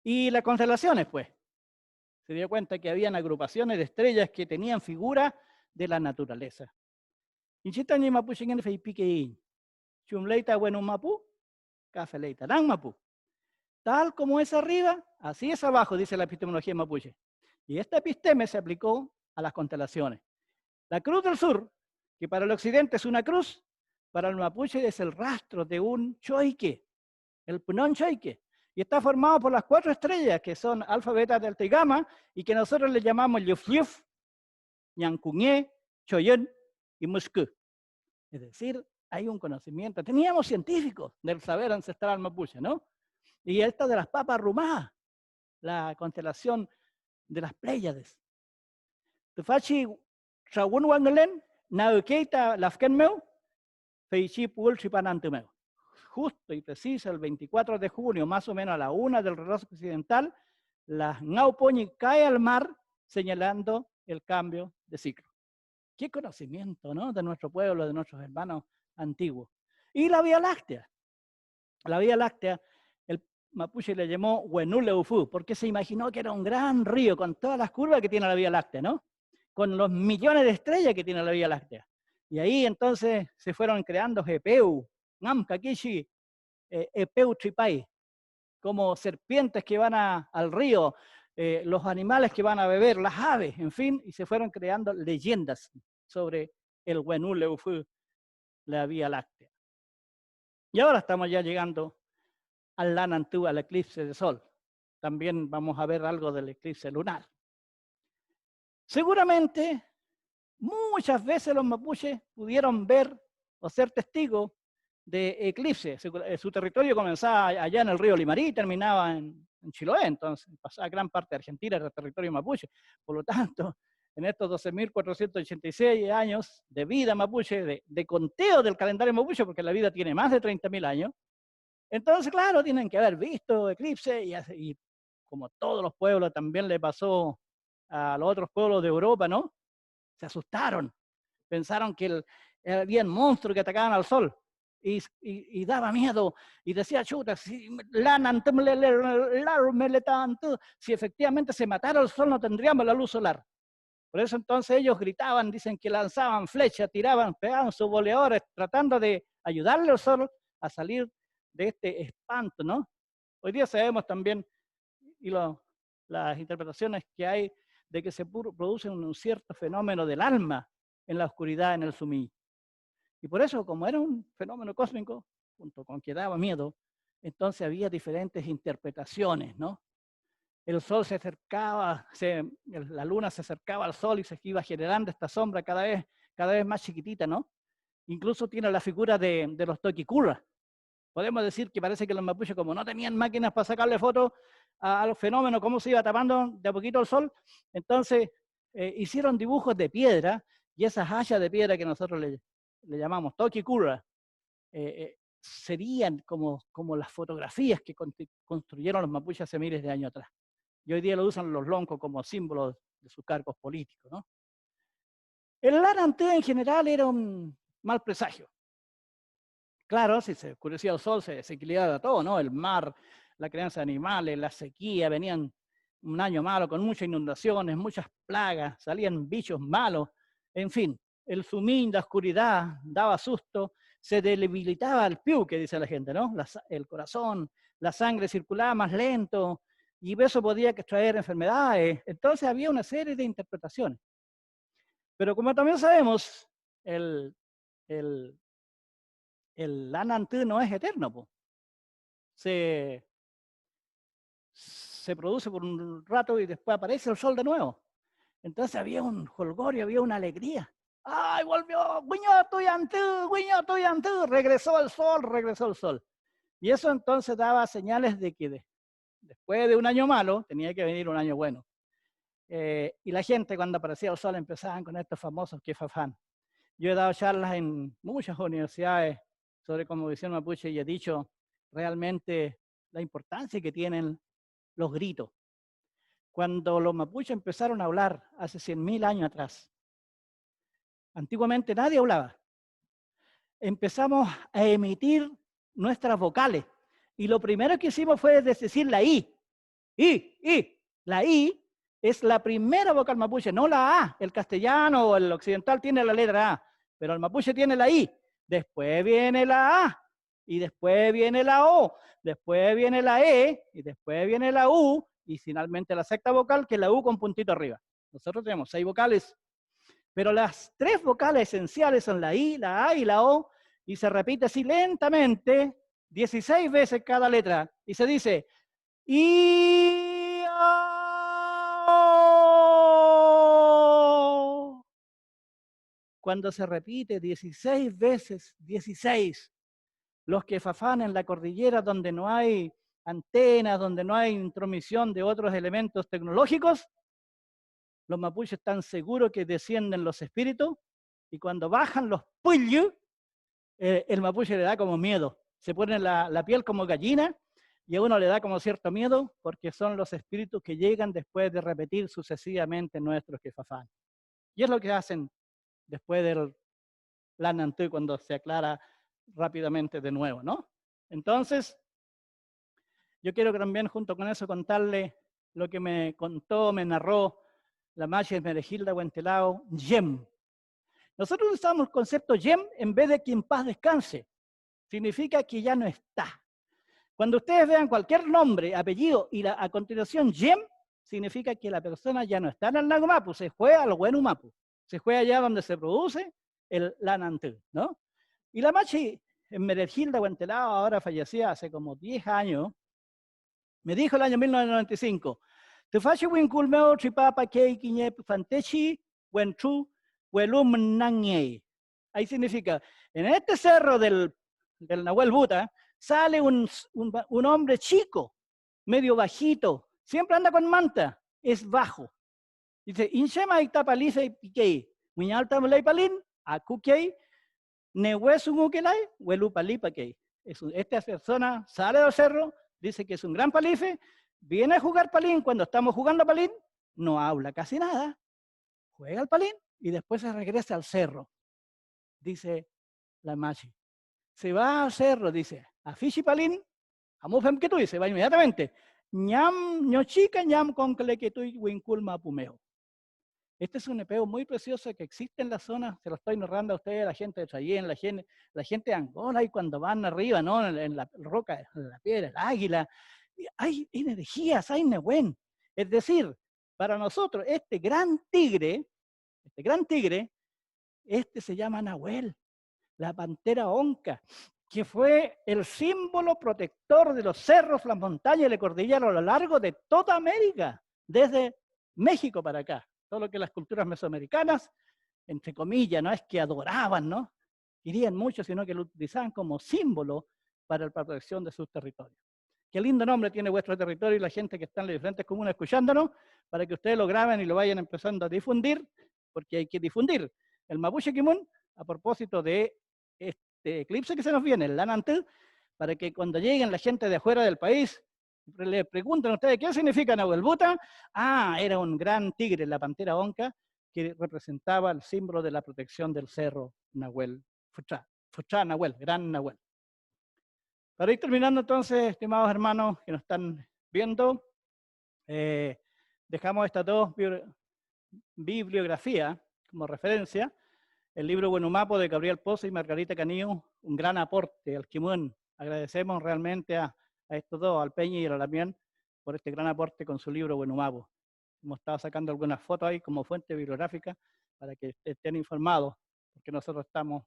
Y las constelaciones, pues. Se dio cuenta que habían agrupaciones de estrellas que tenían figuras de la naturaleza. Inchitañi mapuche en feipiqueín. Chumleita bueno mapu, cafeleita dan mapu. Tal como es arriba, así es abajo, dice la epistemología mapuche. Y esta episteme se aplicó a las constelaciones. La cruz del sur, que para el occidente es una cruz, para el mapuche es el rastro de un choique, el punón choique, Y está formado por las 4 estrellas, que son alfa, beta, delta y gamma, y que nosotros le llamamos Llufliuf, Ñancuñé, Choyén y Muscú. Es decir, hay un conocimiento. Teníamos científicos del saber ancestral mapuche, ¿no? Y esta de las papas arrumadas, la constelación de las Pléyades. Tufachi Rawun Wangelen, Naukeita Lafkenmeu, Feichi Pul Chipanantumeu. Justo y preciso, el 24 de junio, más o menos a la 1 del reloj occidental, la Ngaupoñi cae al mar, señalando el cambio de ciclo. Qué conocimiento, ¿no? De nuestro pueblo, de nuestros hermanos antiguos. Y la Vía Láctea. La Vía Láctea, el mapuche le llamó Huenuleufu, porque se imaginó que era un gran río con todas las curvas que tiene la Vía Láctea, ¿no? Con los millones de estrellas que tiene la Vía Láctea. Y ahí entonces se fueron creando Epeu, Ngam Kakishi, Epeu Tripay, como serpientes que van al río, los animales que van a beber, las aves, en fin, y se fueron creando leyendas sobre el Huenuleufu, la Vía Láctea. Y ahora estamos ya llegando al Lanantú, al eclipse de sol. También vamos a ver algo del eclipse lunar. Seguramente, muchas veces los mapuches pudieron ver o ser testigos de eclipses. Su territorio comenzaba allá en el río Limarí y terminaba en Chiloé, entonces pasaba gran parte de Argentina, era territorio mapuche. Por lo tanto, en estos 12.486 años de vida mapuche, de conteo del calendario mapuche, porque la vida tiene más de 30.000 años, entonces, claro, tienen que haber visto eclipses y como todos los pueblos también le pasó a los otros pueblos de Europa, ¿no? Se asustaron, pensaron que había monstruos que atacaban al sol y daba miedo y decía, chuta, si efectivamente se matara el sol no tendríamos la luz solar. Por eso entonces ellos gritaban, dicen que lanzaban flechas, tiraban, pegaban sus boleadores, tratando de ayudarle al sol a salir de este espanto, ¿no? Hoy día sabemos también, y las interpretaciones que hay, de que se produce un cierto fenómeno del alma en la oscuridad, en el sumí. Y por eso, como era un fenómeno cósmico, junto con que daba miedo, entonces había diferentes interpretaciones, ¿no? El sol se acercaba, la luna se acercaba al sol y se iba generando esta sombra cada vez más chiquitita, ¿no? Incluso tiene la figura de los Toquicurra. Podemos decir que parece que los mapuches, como no tenían máquinas para sacarle fotos a los fenómenos, cómo se iba tapando de a poquito el sol, entonces hicieron dibujos de piedra y esas hayas de piedra que nosotros le llamamos Toquicurra, serían como las fotografías que construyeron los mapuches hace miles de años atrás. Y hoy día lo usan los loncos como símbolos de sus cargos políticos, ¿no? El Lanantú en general era un mal presagio. Claro, si se oscurecía el sol se desequilibraba todo, ¿no? El mar, la crianza de animales, la sequía, venían un año malo con muchas inundaciones, muchas plagas, salían bichos malos, en fin, el sumín, la oscuridad, daba susto, se debilitaba el piu, que dice la gente, ¿no? El corazón, la sangre circulaba más lento, y eso podía traer enfermedades. Entonces había una serie de interpretaciones. Pero como también sabemos, el Lanantú no es eterno, po. Se produce por un rato y después aparece el sol de nuevo. Entonces había un jolgorio, había una alegría. ¡Ay, volvió! ¡Guiño Tuyantú! Regresó el sol. Y eso entonces daba señales de que después de un año malo tenía que venir un año bueno. Y la gente cuando aparecía el sol empezaban con estos famosos kefafán. Yo he dado charlas en muchas universidades sobre cosmovisión mapuche y he dicho realmente la importancia que tienen los gritos. Cuando los mapuches empezaron a hablar hace 100.000 años atrás, antiguamente nadie hablaba. Empezamos a emitir nuestras vocales y lo primero que hicimos fue decir la I. La I es la primera vocal mapuche, no la A. El castellano o el occidental tiene la letra A, pero el mapuche tiene la I. Después viene la A, y después viene la O, después viene la E, y después viene la U, y finalmente la sexta vocal, que es la U con puntito arriba. Nosotros tenemos 6 vocales, pero las 3 vocales esenciales son la I, la A y la O, y se repite así lentamente, 16 veces cada letra, y se dice Y cuando se repite 16 veces, 16, los que fafán en la cordillera donde no hay antenas, donde no hay intromisión de otros elementos tecnológicos, los mapuches están seguros que descienden los espíritus y cuando bajan los puyos, el mapuche le da como miedo. Se pone la piel como gallina y a uno le da como cierto miedo porque son los espíritus que llegan después de repetir sucesivamente nuestros quefafán. Y es lo que hacen después del Lanantú cuando se aclara rápidamente de nuevo, ¿no? Entonces, yo quiero también junto con eso contarle lo que me contó, me narró la Machi Esmerejilda Huentelao, Yem. Nosotros usamos el concepto Yem en vez de que en paz descanse. Significa que ya no está. Cuando ustedes vean cualquier nombre, apellido y a continuación Yem, significa que la persona ya no está en el lago Mapu, se fue al Huenu Mapu, se fue allá donde se produce el Lanantú, ¿no? Y la Machi Esmerejilda Huentelao, ahora fallecida hace como 10 años, me dijo el año 1995, Tufashi Winkulmeo Tripapa Kei Kiñe Fantechi Wenchu Huelum Nangye. Ahí significa, en este cerro del Nahuel Buta sale un hombre chico, medio bajito, siempre anda con manta, es bajo. Dice, Inshema Itapalife Pikei, Muñalta Mulay Palin, Akukei, Nehuesungukelai, Huelupalipakei. Esta persona sale del cerro, dice que es un gran palife, viene a jugar palín, cuando estamos jugando palín, no habla casi nada, juega al palín y después se regresa al cerro. Dice la Machi. Se va al cerro, dice, a Fishi palín, a Mufem que tú, y se va inmediatamente. Ñam, ñochica, ñam con que tú winculma pumeo. Este es un nepeo muy precioso que existe en la zona, se lo estoy narrando a ustedes, la gente de Chayén, la gente de Angola, y cuando van arriba, ¿no? En la roca, en la piedra, el águila, hay energías, hay nehuen. Es decir, para nosotros, este gran tigre, este se llama Nahuel, la pantera onca, que fue el símbolo protector de los cerros, las montañas y la cordillera a lo largo de toda América, desde México para acá. Todo lo que las culturas mesoamericanas, entre comillas, no es que adoraban, ¿no? Querían mucho, sino que lo utilizaban como símbolo para la protección de sus territorios. Qué lindo nombre tiene vuestro territorio y la gente que está en las diferentes comunas escuchándonos, para que ustedes lo graben y lo vayan empezando a difundir, porque hay que difundir el Mapuche Kimun a propósito de este eclipse que se nos viene, el Lanantú, para que cuando lleguen la gente de afuera del país, le preguntan a ustedes, ¿qué significa Nahuel Buta? Ah, era un gran tigre, la pantera onca, que representaba el símbolo de la protección del cerro Nahuel Fuchá. Fuchá Nahuel, gran Nahuel. Para ir terminando entonces, estimados hermanos que nos están viendo, dejamos estas dos bibliografías como referencia. El libro Huenumapu de Gabriel Pozo y Margarita Canillo, un gran aporte al Kimun. Agradecemos realmente a estos dos, al Peña y al Alamián, por este gran aporte con su libro Huenumapu. Hemos estado sacando algunas fotos ahí como fuente bibliográfica para que estén informados, porque nosotros estamos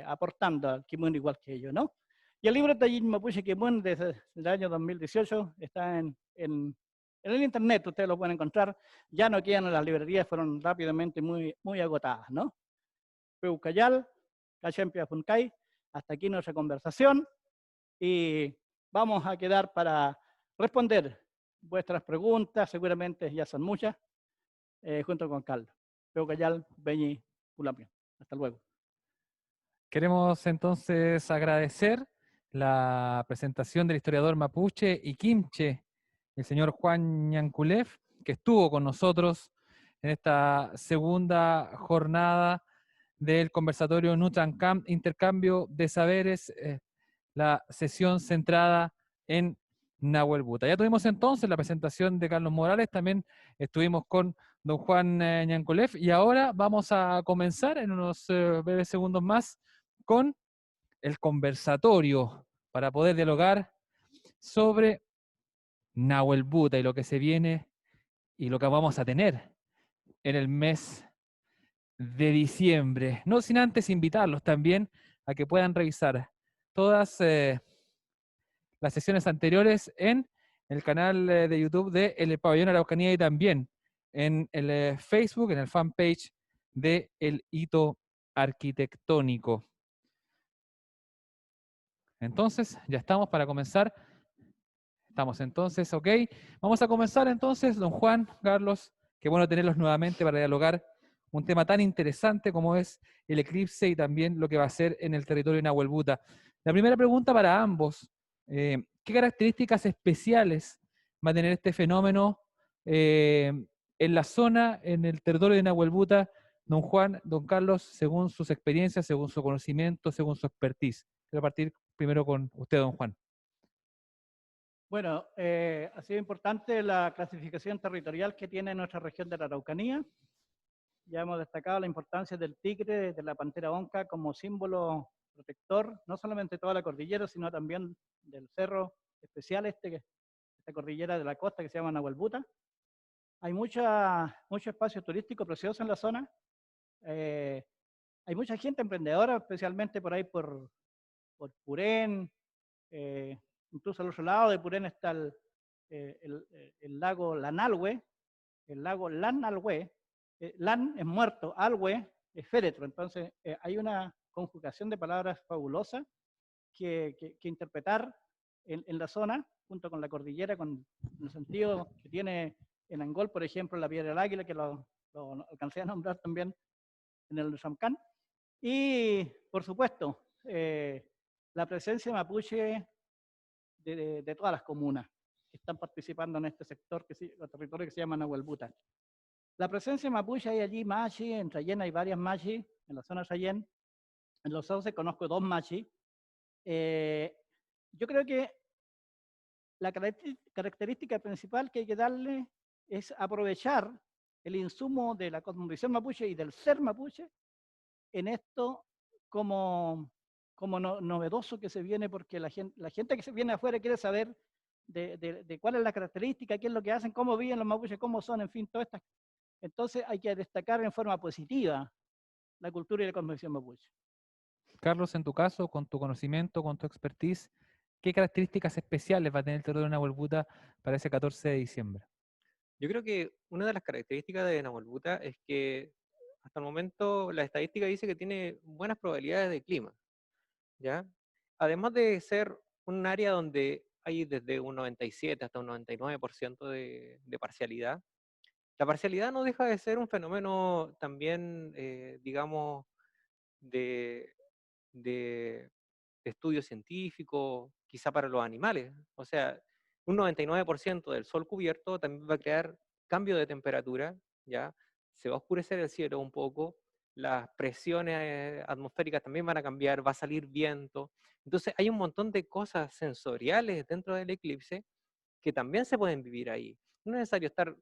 aportando al Kimun igual que ellos, ¿no? Y el libro Tayin Mapuche Kimun desde el año 2018 está en el internet, ustedes lo pueden encontrar. Ya no quedan en las librerías, fueron rápidamente muy agotadas, ¿no? Peucayal, Cachempia Funcay, hasta aquí nuestra conversación y vamos a quedar para responder vuestras preguntas, seguramente ya son muchas, junto con Carlos. Peucayal, Beñi, Pulamio. Hasta luego. Queremos entonces agradecer la presentación del historiador mapuche y quimche, el señor Juan Ñanculev, que estuvo con nosotros en esta segunda jornada del conversatorio Nutrancam, intercambio de saberes, la sesión centrada en Nahuel Buta. Ya tuvimos entonces la presentación de Carlos Morales, también estuvimos con don Juan Ñanculev, y ahora vamos a comenzar en unos breves segundos más con el conversatorio para poder dialogar sobre Nahuel Buta y lo que se viene y lo que vamos a tener en el mes de diciembre. No sin antes invitarlos también a que puedan revisar todas las sesiones anteriores en en el canal de YouTube de El Pabellón Araucanía y también en el Facebook, en el fanpage de El Hito Arquitectónico. Entonces, ya estamos para comenzar. Estamos entonces, ok. Vamos a comenzar entonces, don Juan, Carlos, qué bueno tenerlos nuevamente para dialogar un tema tan interesante como es el eclipse y también lo que va a ser en el territorio de Nahuelbuta. La primera pregunta para ambos, ¿qué características especiales va a tener este fenómeno en la zona, en el territorio de Nahuelbuta, don Juan, don Carlos, según sus experiencias, según su conocimiento, según su expertise? Quiero partir primero con usted, don Juan. Bueno, ha sido importante la clasificación territorial que tiene nuestra región de la Araucanía. Ya hemos destacado la importancia del tigre, de la pantera onca como símbolo protector, no solamente de toda la cordillera, sino también del cerro especial esta cordillera de la costa que se llama Nahuelbuta. Hay mucho espacio turístico precioso en la zona. Hay mucha gente emprendedora, especialmente por ahí por Purén. Incluso al otro lado de Purén está el lago Lanalhue, el lago Lanalhue. Lan es muerto, Alhue es féretro. Entonces hay una conjugación de palabras fabulosa que interpretar en la zona, junto con la cordillera, con el sentido que tiene en Angol, por ejemplo, la Piedra del Águila, que lo alcancé a nombrar también en el Samcán. Y, por supuesto, la presencia mapuche de todas las comunas que están participando en este sector, el territorio que se llama Nahuelbuta. La presencia mapuche hay allí machi, en Trayén hay varias machi, en la zona de Trayén. En Los Sauces conozco 2 machi. Yo creo que la característica principal que hay que darle es aprovechar el insumo de la cosmovisión mapuche y del ser mapuche en esto como novedoso que se viene, porque la gente que se viene afuera quiere saber de cuál es la característica, qué es lo que hacen, cómo viven los mapuches, cómo son, en fin, todas estas. Entonces hay que destacar en forma positiva la cultura y la cosmovisión mapuche. Carlos, en tu caso, con tu conocimiento, con tu expertise, ¿qué características especiales va a tener el territorio de Nahuelbuta para ese 14 de diciembre? Yo creo que una de las características de Nahuelbuta es que hasta el momento la estadística dice que tiene buenas probabilidades de clima, ¿ya? Además de ser un área donde hay desde un 97 hasta un 99% de parcialidad, la parcialidad no deja de ser un fenómeno también, digamos, de, de estudio científico, quizá para los animales. O sea, un 99% del sol cubierto también va a crear cambio de temperatura, ¿ya? Se va a oscurecer el cielo un poco, las presiones atmosféricas también van a cambiar, va a salir viento. Entonces hay un montón de cosas sensoriales dentro del eclipse que también se pueden vivir ahí. No es necesario estar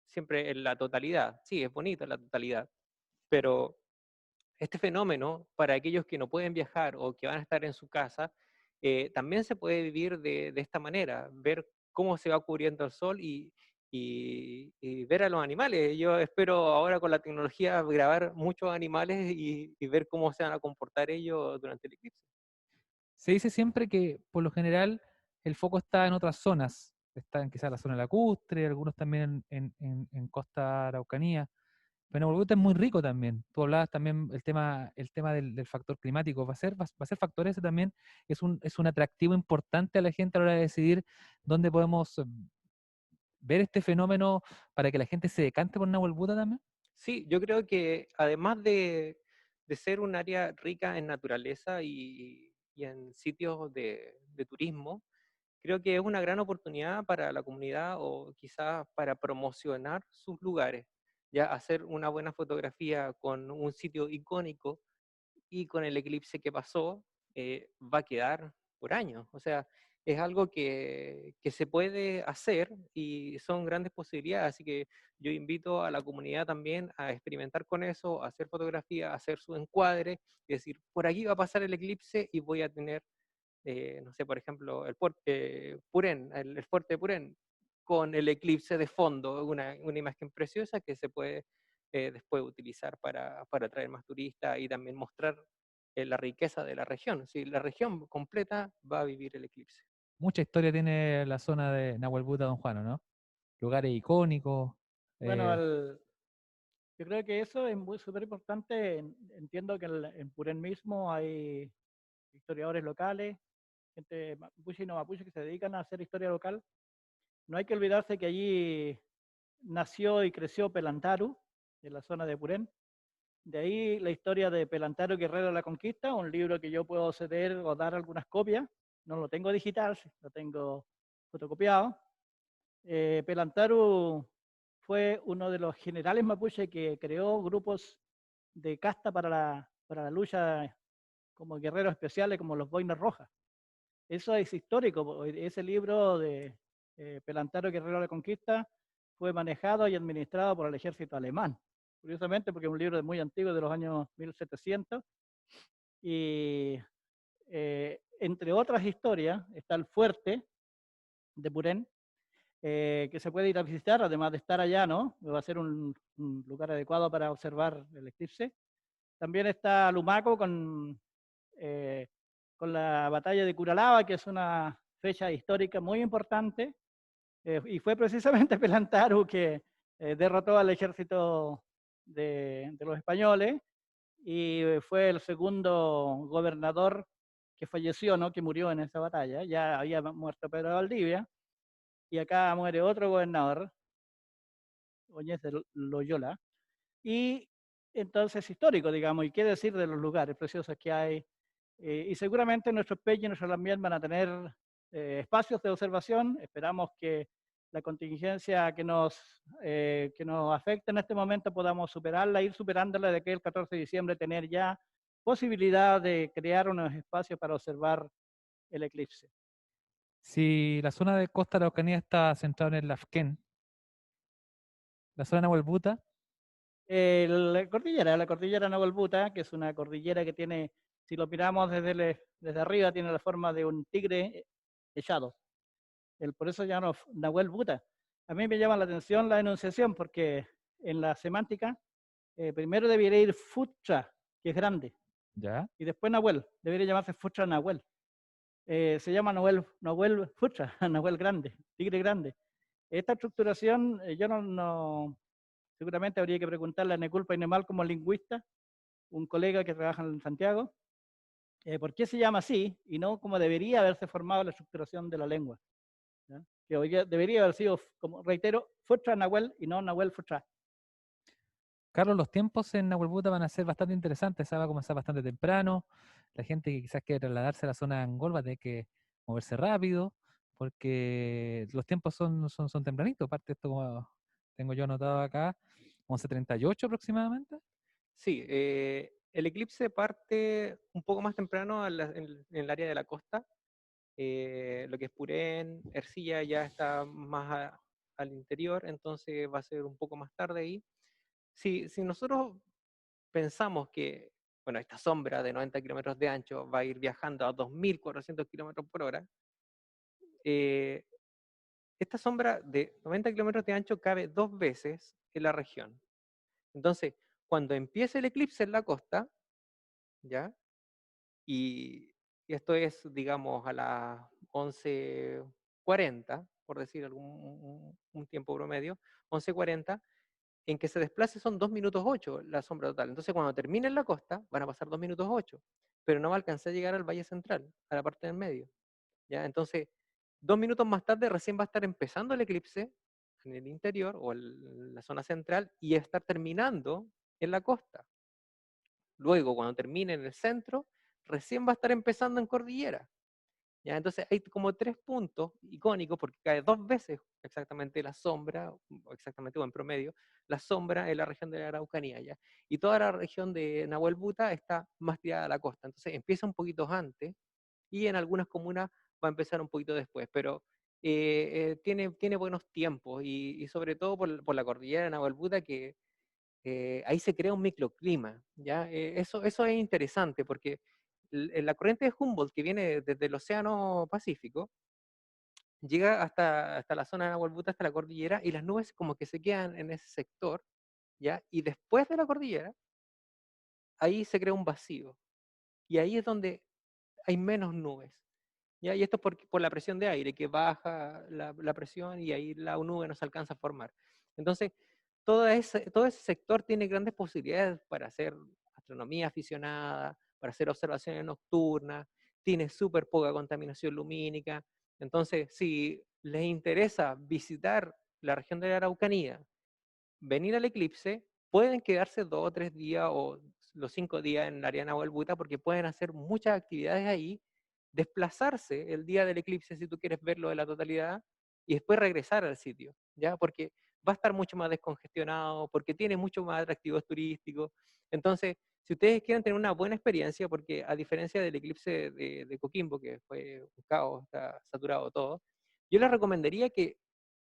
siempre en la totalidad. Sí, es bonito la totalidad, pero este fenómeno, para aquellos que no pueden viajar o que van a estar en su casa, también se puede vivir de esta manera, ver cómo se va cubriendo el sol y ver a los animales. Yo espero ahora con la tecnología grabar muchos animales y ver cómo se van a comportar ellos durante el eclipse. Se dice siempre que, por lo general, el foco está en otras zonas. Está en quizás la zona lacustre, algunos también en Costa Araucanía. Pero Nahuelbuta es muy rico también. Tú hablabas también el tema del factor climático. Va a ser factor ese también. Es un atractivo importante a la gente a la hora de decidir dónde podemos ver este fenómeno para que la gente se decante por Nahuelbuta también. Sí, yo creo que además de ser un área rica en naturaleza y en sitios de turismo, creo que es una gran oportunidad para la comunidad o quizás para promocionar sus lugares, ya hacer una buena fotografía con un sitio icónico y con el eclipse que pasó, va a quedar por años. O sea, es algo que se puede hacer y son grandes posibilidades. Así que yo invito a la comunidad también a experimentar con eso, a hacer fotografía, a hacer su encuadre y decir, por aquí va a pasar el eclipse y voy a tener no sé, por ejemplo, el fuerte Purén, el fuerte de Purén, con el eclipse de fondo, una imagen preciosa que se puede después utilizar para atraer más turistas y también mostrar la riqueza de la región. Sí, la región completa va a vivir el eclipse. mucha historia tiene la zona de Nahuelbuta, Don Juan, ¿no? Lugares icónicos. Bueno, eh, yo creo que eso es muy súper importante. Entiendo que en Purén mismo hay historiadores locales, gente mapuche y no mapuche que se dedican a hacer historia local. No hay que olvidarse que allí nació y creció Pelantaru, en la zona de Purén. De ahí la historia de Pelantaru Guerrero de la Conquista, un libro que yo puedo ceder o dar algunas copias. No lo tengo digital, sí, lo tengo fotocopiado. Pelantaru fue uno de los generales mapuche que creó grupos de casta para la lucha como guerreros especiales, como los Boinas Rojas. Eso es histórico. Ese libro de Pelantaro Guerrero de la Conquista fue manejado y administrado por el ejército alemán. Curiosamente, porque es un libro muy antiguo, de los años 1700. Y entre otras historias está el fuerte de Purén, que se puede ir a visitar, además de estar allá, ¿no? Va a ser un lugar adecuado para observar el eclipse. También está Lumaco eh, con la batalla de Curalaba, que es una fecha histórica muy importante, y fue precisamente Pelantaru que derrotó al ejército de los españoles y fue el segundo gobernador que falleció, ¿no? Que murió en esa batalla. Ya había muerto Pedro de Valdivia y acá muere otro gobernador, Oñez de Loyola, y entonces histórico, digamos, y qué decir de los lugares preciosos que hay. Y seguramente nuestros peñas y nuestros también van a tener espacios de observación. Esperamos que la contingencia que nos afecta en este momento podamos superarla, ir superándola de que el 14 de diciembre tener ya posibilidad de crear unos espacios para observar el eclipse. si la zona de Costa Araucanía está centrada en el Lafken, la zona de Nahuelbuta, La cordillera Nahuelbuta, que es una cordillera que tiene, si lo miramos desde arriba, tiene la forma de un tigre echado. Por eso se llama Nahuel Buta. A mí me llama la atención la enunciación porque en la semántica primero debería ir Futra, que es grande, ¿ya? y después Nahuel. Debería llamarse Futra Nahuel. Se llama Nahuel Futra, Nahuel grande, tigre grande. Esta estructuración, yo seguramente habría que preguntarle a Neculpa y Nemal como lingüista, un colega que trabaja en Santiago, por qué se llama así y no como debería haberse formado la estructuración de la lengua. ¿Ya? Que hoy debería haber sido, como reitero, Futra Nahuel y no Nahuel Futra. Carlos, los tiempos en Nahuelbuta van a ser bastante interesantes, va a comenzar bastante temprano, la gente que quizás quiere trasladarse a la zona de Angol va a tener que moverse rápido, porque los tiempos son tempranitos, aparte esto como tengo yo anotado acá, 11:38 aproximadamente. Sí, el eclipse parte un poco más temprano en el área de la costa. Lo que es Purén, Ercilla ya está más al interior, entonces va a ser un poco más tarde ahí. Si nosotros pensamos que, bueno, esta sombra de 90 kilómetros de ancho va a ir viajando a 2.400 kilómetros por hora, eh, esta sombra de 90 kilómetros de ancho cabe 2 veces en la región. Entonces, cuando empiece el eclipse en la costa, ¿ya? Y esto es, digamos, a las 11:40, por decir un tiempo promedio, 11:40, en que se desplace son 2 minutos 8 la sombra total. Entonces, cuando termine en la costa, van a pasar 2 minutos 8, pero no va a alcanzar a llegar al Valle Central, a la parte del medio. ¿Ya? Entonces, 2 minutos más tarde recién va a estar empezando el eclipse en el interior o en la zona central y a estar terminando en la costa. Luego, cuando termine en el centro, recién va a estar empezando en cordillera. ¿Ya? Entonces hay como 3 puntos icónicos porque cae 2 veces exactamente la sombra, o exactamente o en promedio, la sombra en la región de la Araucanía. ¿Ya? Y toda la región de Nahuel Buta está más tirada a la costa. Entonces empieza un poquito antes y en algunas comunas va a empezar un poquito después, pero tiene buenos tiempos y sobre todo por la cordillera de Nahuel Buta que ahí se crea un microclima, ¿ya? Eso es interesante porque la corriente de Humboldt que viene desde el Océano Pacífico llega hasta la zona de Nahuelbuta, hasta la cordillera, y las nubes como que se quedan en ese sector, ¿ya? Y después de la cordillera, ahí se crea un vacío, y ahí es donde hay menos nubes. ¿ya? Y esto es por la presión de aire, que baja la presión y ahí la nube no se alcanza a formar. Entonces, todo ese sector tiene grandes posibilidades para hacer astronomía aficionada, para hacer observaciones nocturnas, tiene súper poca contaminación lumínica. Entonces, si les interesa visitar la región de la Araucanía, venir al eclipse, pueden quedarse 2 o 3 días o los 5 días en la área de Nahuelbuta porque pueden hacer muchas actividades ahí, desplazarse el día del eclipse si tú quieres verlo de la totalidad y después regresar al sitio, ¿ya? Porque va a estar mucho más descongestionado, porque tiene mucho más atractivos turísticos. Entonces, si ustedes quieren tener una buena experiencia, porque a diferencia del eclipse de Coquimbo, que fue un caos, está saturado todo, yo les recomendaría que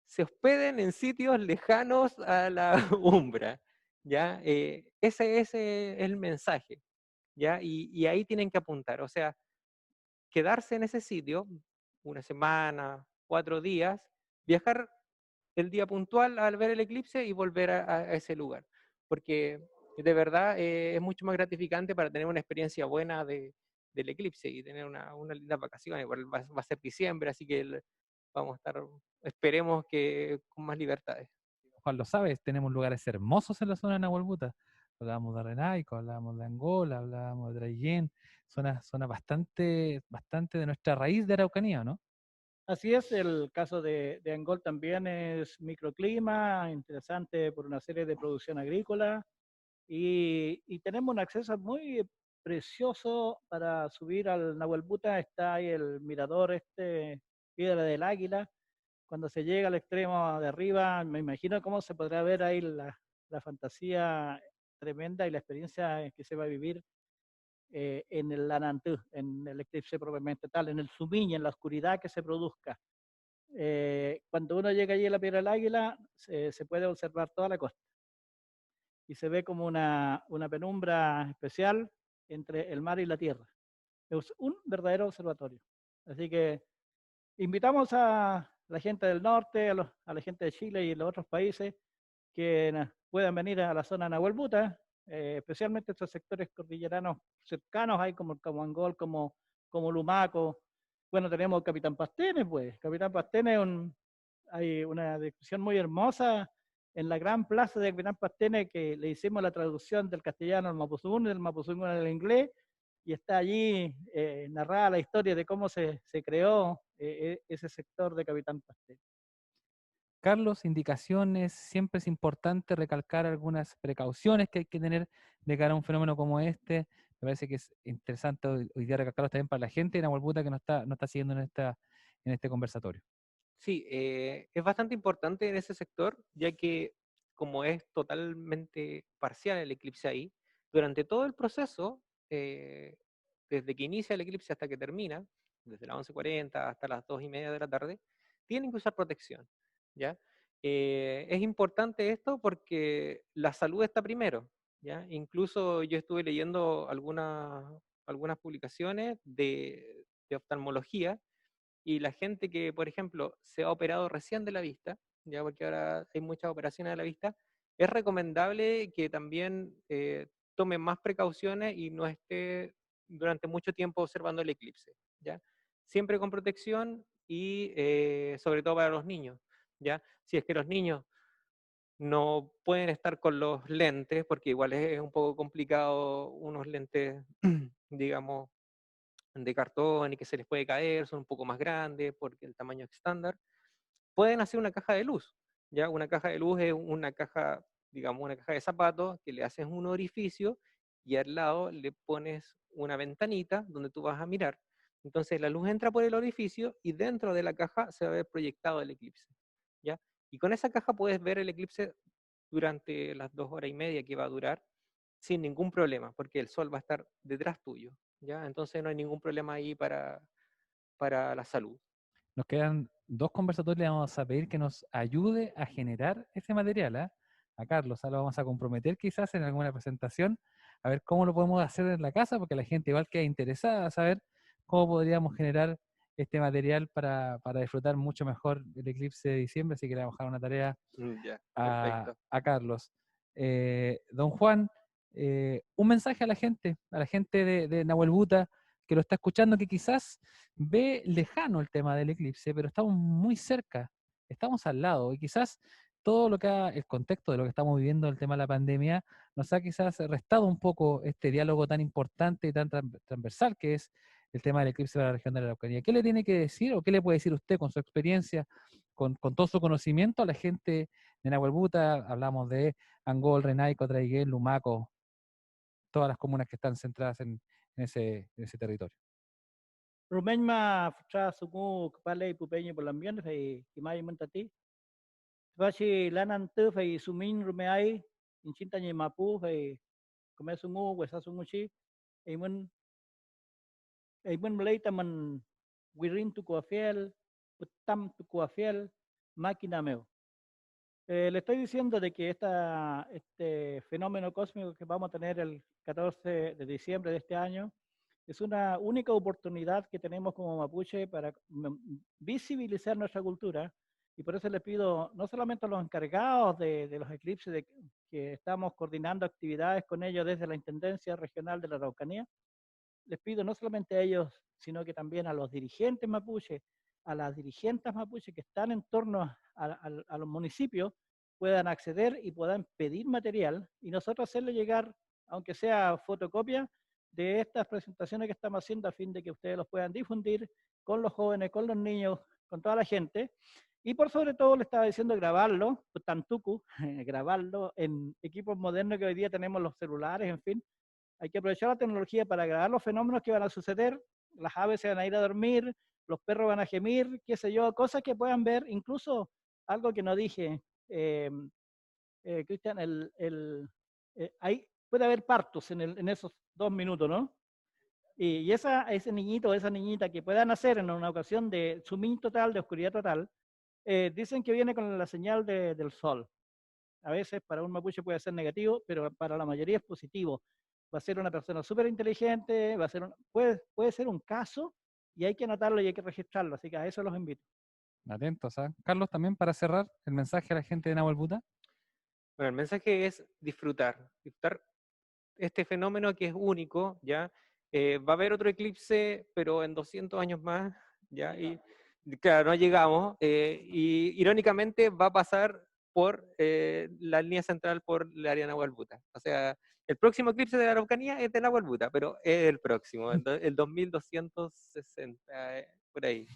se hospeden en sitios lejanos a la umbra, ¿ya? Ese es el mensaje, ¿ya? Y ahí tienen que apuntar, o sea, quedarse en ese sitio una semana, 4 días, viajar el día puntual al ver el eclipse y volver a ese lugar, porque de verdad es mucho más gratificante para tener una experiencia buena del eclipse y tener una linda vacación. Igual va a ser diciembre, así que vamos a estar, esperemos que con más libertades. Juan lo sabe, tenemos lugares hermosos en la zona de Nahuelbuta. Hablábamos de Renaico, hablábamos de Angola, hablábamos de Traillén, zonas bastante de nuestra raíz de Araucanía, ¿no? Así es, el caso de Angol también es microclima, interesante por una serie de producción agrícola y tenemos un acceso muy precioso para subir al Nahuelbuta. Está ahí el mirador, Piedra del Águila. Cuando se llega al extremo de arriba, me imagino cómo se podrá ver ahí la fantasía tremenda y la experiencia que se va a vivir en el Lanantú, en el eclipse propiamente tal, en el Sumiñe, en la oscuridad que se produzca. Cuando uno llega allí a la Piedra del Águila, se puede observar toda la costa y se ve como una penumbra especial entre el mar y la tierra. Es un verdadero observatorio. Así que invitamos a la gente del norte, a la gente de Chile y los otros países que puedan venir a la zona de Nahuelbuta, especialmente estos sectores cordilleranos cercanos, hay como Angol, como Lumaco. Bueno, tenemos Capitán Pastene, pues. Capitán Pastene hay una descripción muy hermosa en la gran plaza de Capitán Pastene que le hicimos la traducción del castellano al mapuzungún, del mapuzungún al inglés, y está allí narrada la historia de cómo se creó ese sector de Capitán Pastene. Carlos, indicaciones, siempre es importante recalcar algunas precauciones que hay que tener de cara a un fenómeno como este. Me parece que es interesante hoy día recalcarlos también para la gente de Nahuelbuta que no está siguiendo en este conversatorio. Sí, es bastante importante en ese sector, ya que como es totalmente parcial el eclipse ahí, durante todo el proceso, desde que inicia el eclipse hasta que termina, desde las 11:40 hasta las 2:30 de la tarde, tienen que usar protección, ¿ya? Es importante esto porque la salud está primero, ¿ya? Incluso yo estuve leyendo algunas publicaciones de oftalmología y la gente que, por ejemplo, se ha operado recién de la vista, ya porque ahora hay muchas operaciones de la vista, es recomendable que también tome más precauciones y no esté durante mucho tiempo observando el eclipse, ¿ya? Siempre con protección y sobre todo para los niños, ¿ya? Si es que los niños no pueden estar con los lentes, porque igual es un poco complicado unos lentes, digamos, de cartón y que se les puede caer, son un poco más grandes porque el tamaño es estándar, pueden hacer una caja de luz. ¿Ya? Una caja de luz es una caja, digamos, una caja de zapatos que le haces un orificio y al lado le pones una ventanita donde tú vas a mirar. Entonces la luz entra por el orificio y dentro de la caja se va a ver proyectado el eclipse. ¿Ya? Y con esa caja puedes ver el eclipse durante las 2 horas y media que va a durar sin ningún problema, porque el sol va a estar detrás tuyo. ¿Ya? Entonces no hay ningún problema ahí para la salud. Nos quedan 2 conversatorios, le vamos a pedir que nos ayude a generar ese material, ¿ah? A Carlos, lo vamos a comprometer quizás en alguna presentación, a ver cómo lo podemos hacer en la casa, porque la gente igual queda interesada a saber cómo podríamos generar este material para disfrutar mucho mejor el eclipse de diciembre, así que le vamos a dejar una tarea Ya, perfecto. a Carlos. Don Juan, un mensaje a la gente de Nahuelbuta, que lo está escuchando, que quizás ve lejano el tema del eclipse, pero estamos muy cerca, estamos al lado, y quizás todo lo que el contexto de lo que estamos viviendo, el tema de la pandemia, nos ha quizás restado un poco este diálogo tan importante y tan transversal que es el tema del eclipse para la región de la Araucanía. ¿Qué le tiene que decir o qué le puede decir usted con su experiencia, con todo su conocimiento a la gente de Nahuelbuta? Hablamos de Angol, Renaico, Traiguén, Lumaco, todas las comunas que están centradas en ese territorio. Rumenya fra sungu kepala pupenyi Polambian fai kimai mentati. Vachi lanan tu fai sumin rumeai incintanya mapu fai kome sungu wesa sungu chi. Eimun Malay taman wirin tu kuafiel, utam tu kuafiel, máquina meu. Le estoy diciendo de que este fenómeno cósmico que vamos a tener el 14 de diciembre de este año es una única oportunidad que tenemos como mapuche para visibilizar nuestra cultura, y por eso le pido no solamente a los encargados de los eclipses, que estamos coordinando actividades con ellos desde la Intendencia Regional de la Araucanía, les pido no solamente a ellos, sino que también a los dirigentes mapuche, a las dirigentes mapuche que están en torno a los municipios, puedan acceder y puedan pedir material y nosotros hacerle llegar, aunque sea fotocopia, de estas presentaciones que estamos haciendo a fin de que ustedes los puedan difundir con los jóvenes, con los niños, con toda la gente. Y por sobre todo le estaba diciendo grabarlo, tantuku, grabarlo en equipos modernos que hoy día tenemos, los celulares, en fin. Hay que aprovechar la tecnología para grabar los fenómenos que van a suceder. Las aves se van a ir a dormir, los perros van a gemir, qué sé yo, cosas que puedan ver, incluso algo que no dije, Cristian, ahí puede haber partos en esos 2 minutos, ¿no? Y ese niñito o esa niñita que pueda nacer en una ocasión de sumin total, de oscuridad total, dicen que viene con la señal del sol. A veces para un mapuche puede ser negativo, pero para la mayoría es positivo. Va a ser una persona súper inteligente, puede ser un caso y hay que anotarlo y hay que registrarlo, así que a eso los invito. Atentos, ¿ah? Carlos, también para cerrar el mensaje a la gente de Nahuelbuta. Bueno, el mensaje es disfrutar este fenómeno que es único, ¿ya? Va a haber otro eclipse, pero en 200 años más, ¿ya? Y claro, no llegamos, y irónicamente va a pasar por la línea central por la área de Nahuelbuta. O sea, el próximo eclipse de la Araucanía es de Nahuelbuta, pero es el próximo, el 2260, por ahí.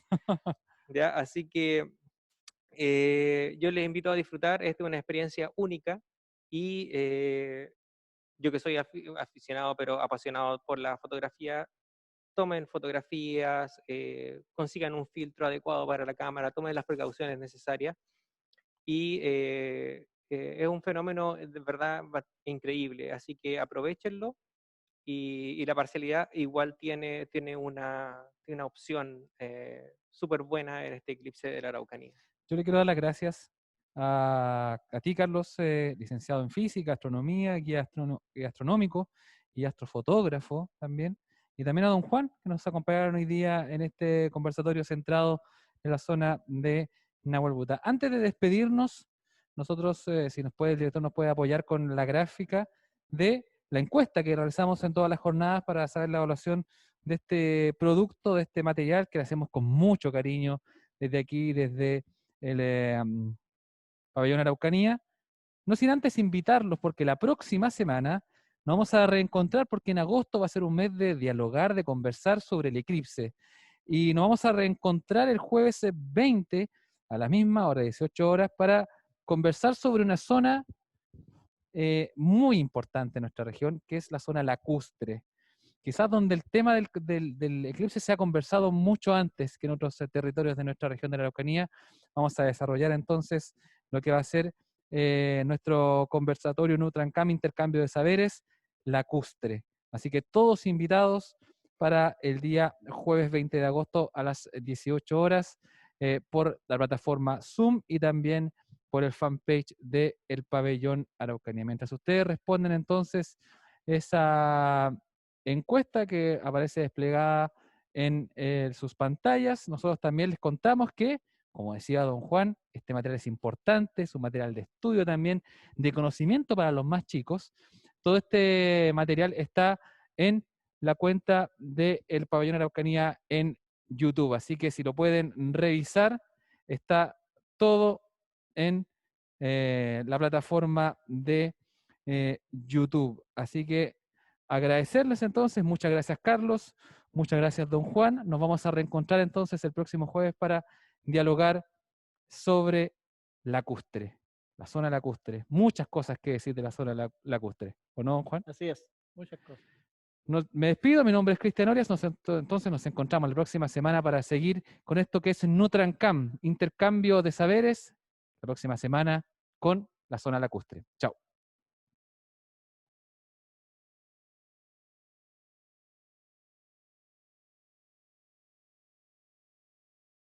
¿Ya? Así que yo les invito a disfrutar, esta es una experiencia única, y yo que soy aficionado, pero apasionado por la fotografía, tomen fotografías, consigan un filtro adecuado para la cámara, tomen las precauciones necesarias, y es un fenómeno de verdad increíble, así que aprovechenlo, y la parcialidad igual tiene una opción súper buena en este eclipse de la Araucanía. Yo le quiero dar las gracias a ti, Carlos, licenciado en física, astronomía, guía astronómico y astrofotógrafo también, y también a don Juan, que nos acompañaron hoy día en este conversatorio centrado en la zona de Nahuelbuta. Antes de despedirnos, nosotros, si el director nos puede apoyar con la gráfica de la encuesta que realizamos en todas las jornadas para saber la evaluación de este producto, de este material que le hacemos con mucho cariño desde aquí, desde el Pabellón Araucanía. No sin antes invitarlos, porque la próxima semana nos vamos a reencontrar, porque en agosto va a ser un mes de dialogar, de conversar sobre el eclipse. Y nos vamos a reencontrar el jueves 20 a la misma hora, 18 horas, para conversar sobre una zona muy importante en nuestra región, que es la zona lacustre. Quizás donde el tema del eclipse se ha conversado mucho antes que en otros territorios de nuestra región de la Araucanía. Vamos a desarrollar entonces lo que va a ser nuestro conversatorio Nutrancam, intercambio de saberes, lacustre. Así que todos invitados para el día jueves 20 de agosto a las 18 horas por la plataforma Zoom y también por el fanpage del Pabellón Araucanía. Mientras ustedes responden entonces esa encuesta que aparece desplegada en sus pantallas, nosotros también les contamos que, como decía don Juan, este material es importante, es un material de estudio también, de conocimiento para los más chicos. Todo este material está en la cuenta del Pabellón Araucanía en YouTube. Así que si lo pueden revisar, está todo en la plataforma de YouTube. Así que agradecerles entonces. Muchas gracias, Carlos. Muchas gracias, don Juan. Nos vamos a reencontrar entonces el próximo jueves para dialogar sobre lacustre, la zona lacustre. Muchas cosas que decir de la zona lacustre. ¿O no, don Juan? Así es, muchas cosas. Me despido, mi nombre es Cristian Orias, entonces nos encontramos la próxima semana para seguir con esto que es Nutrancam, intercambio de saberes, la próxima semana con la zona lacustre. Chao.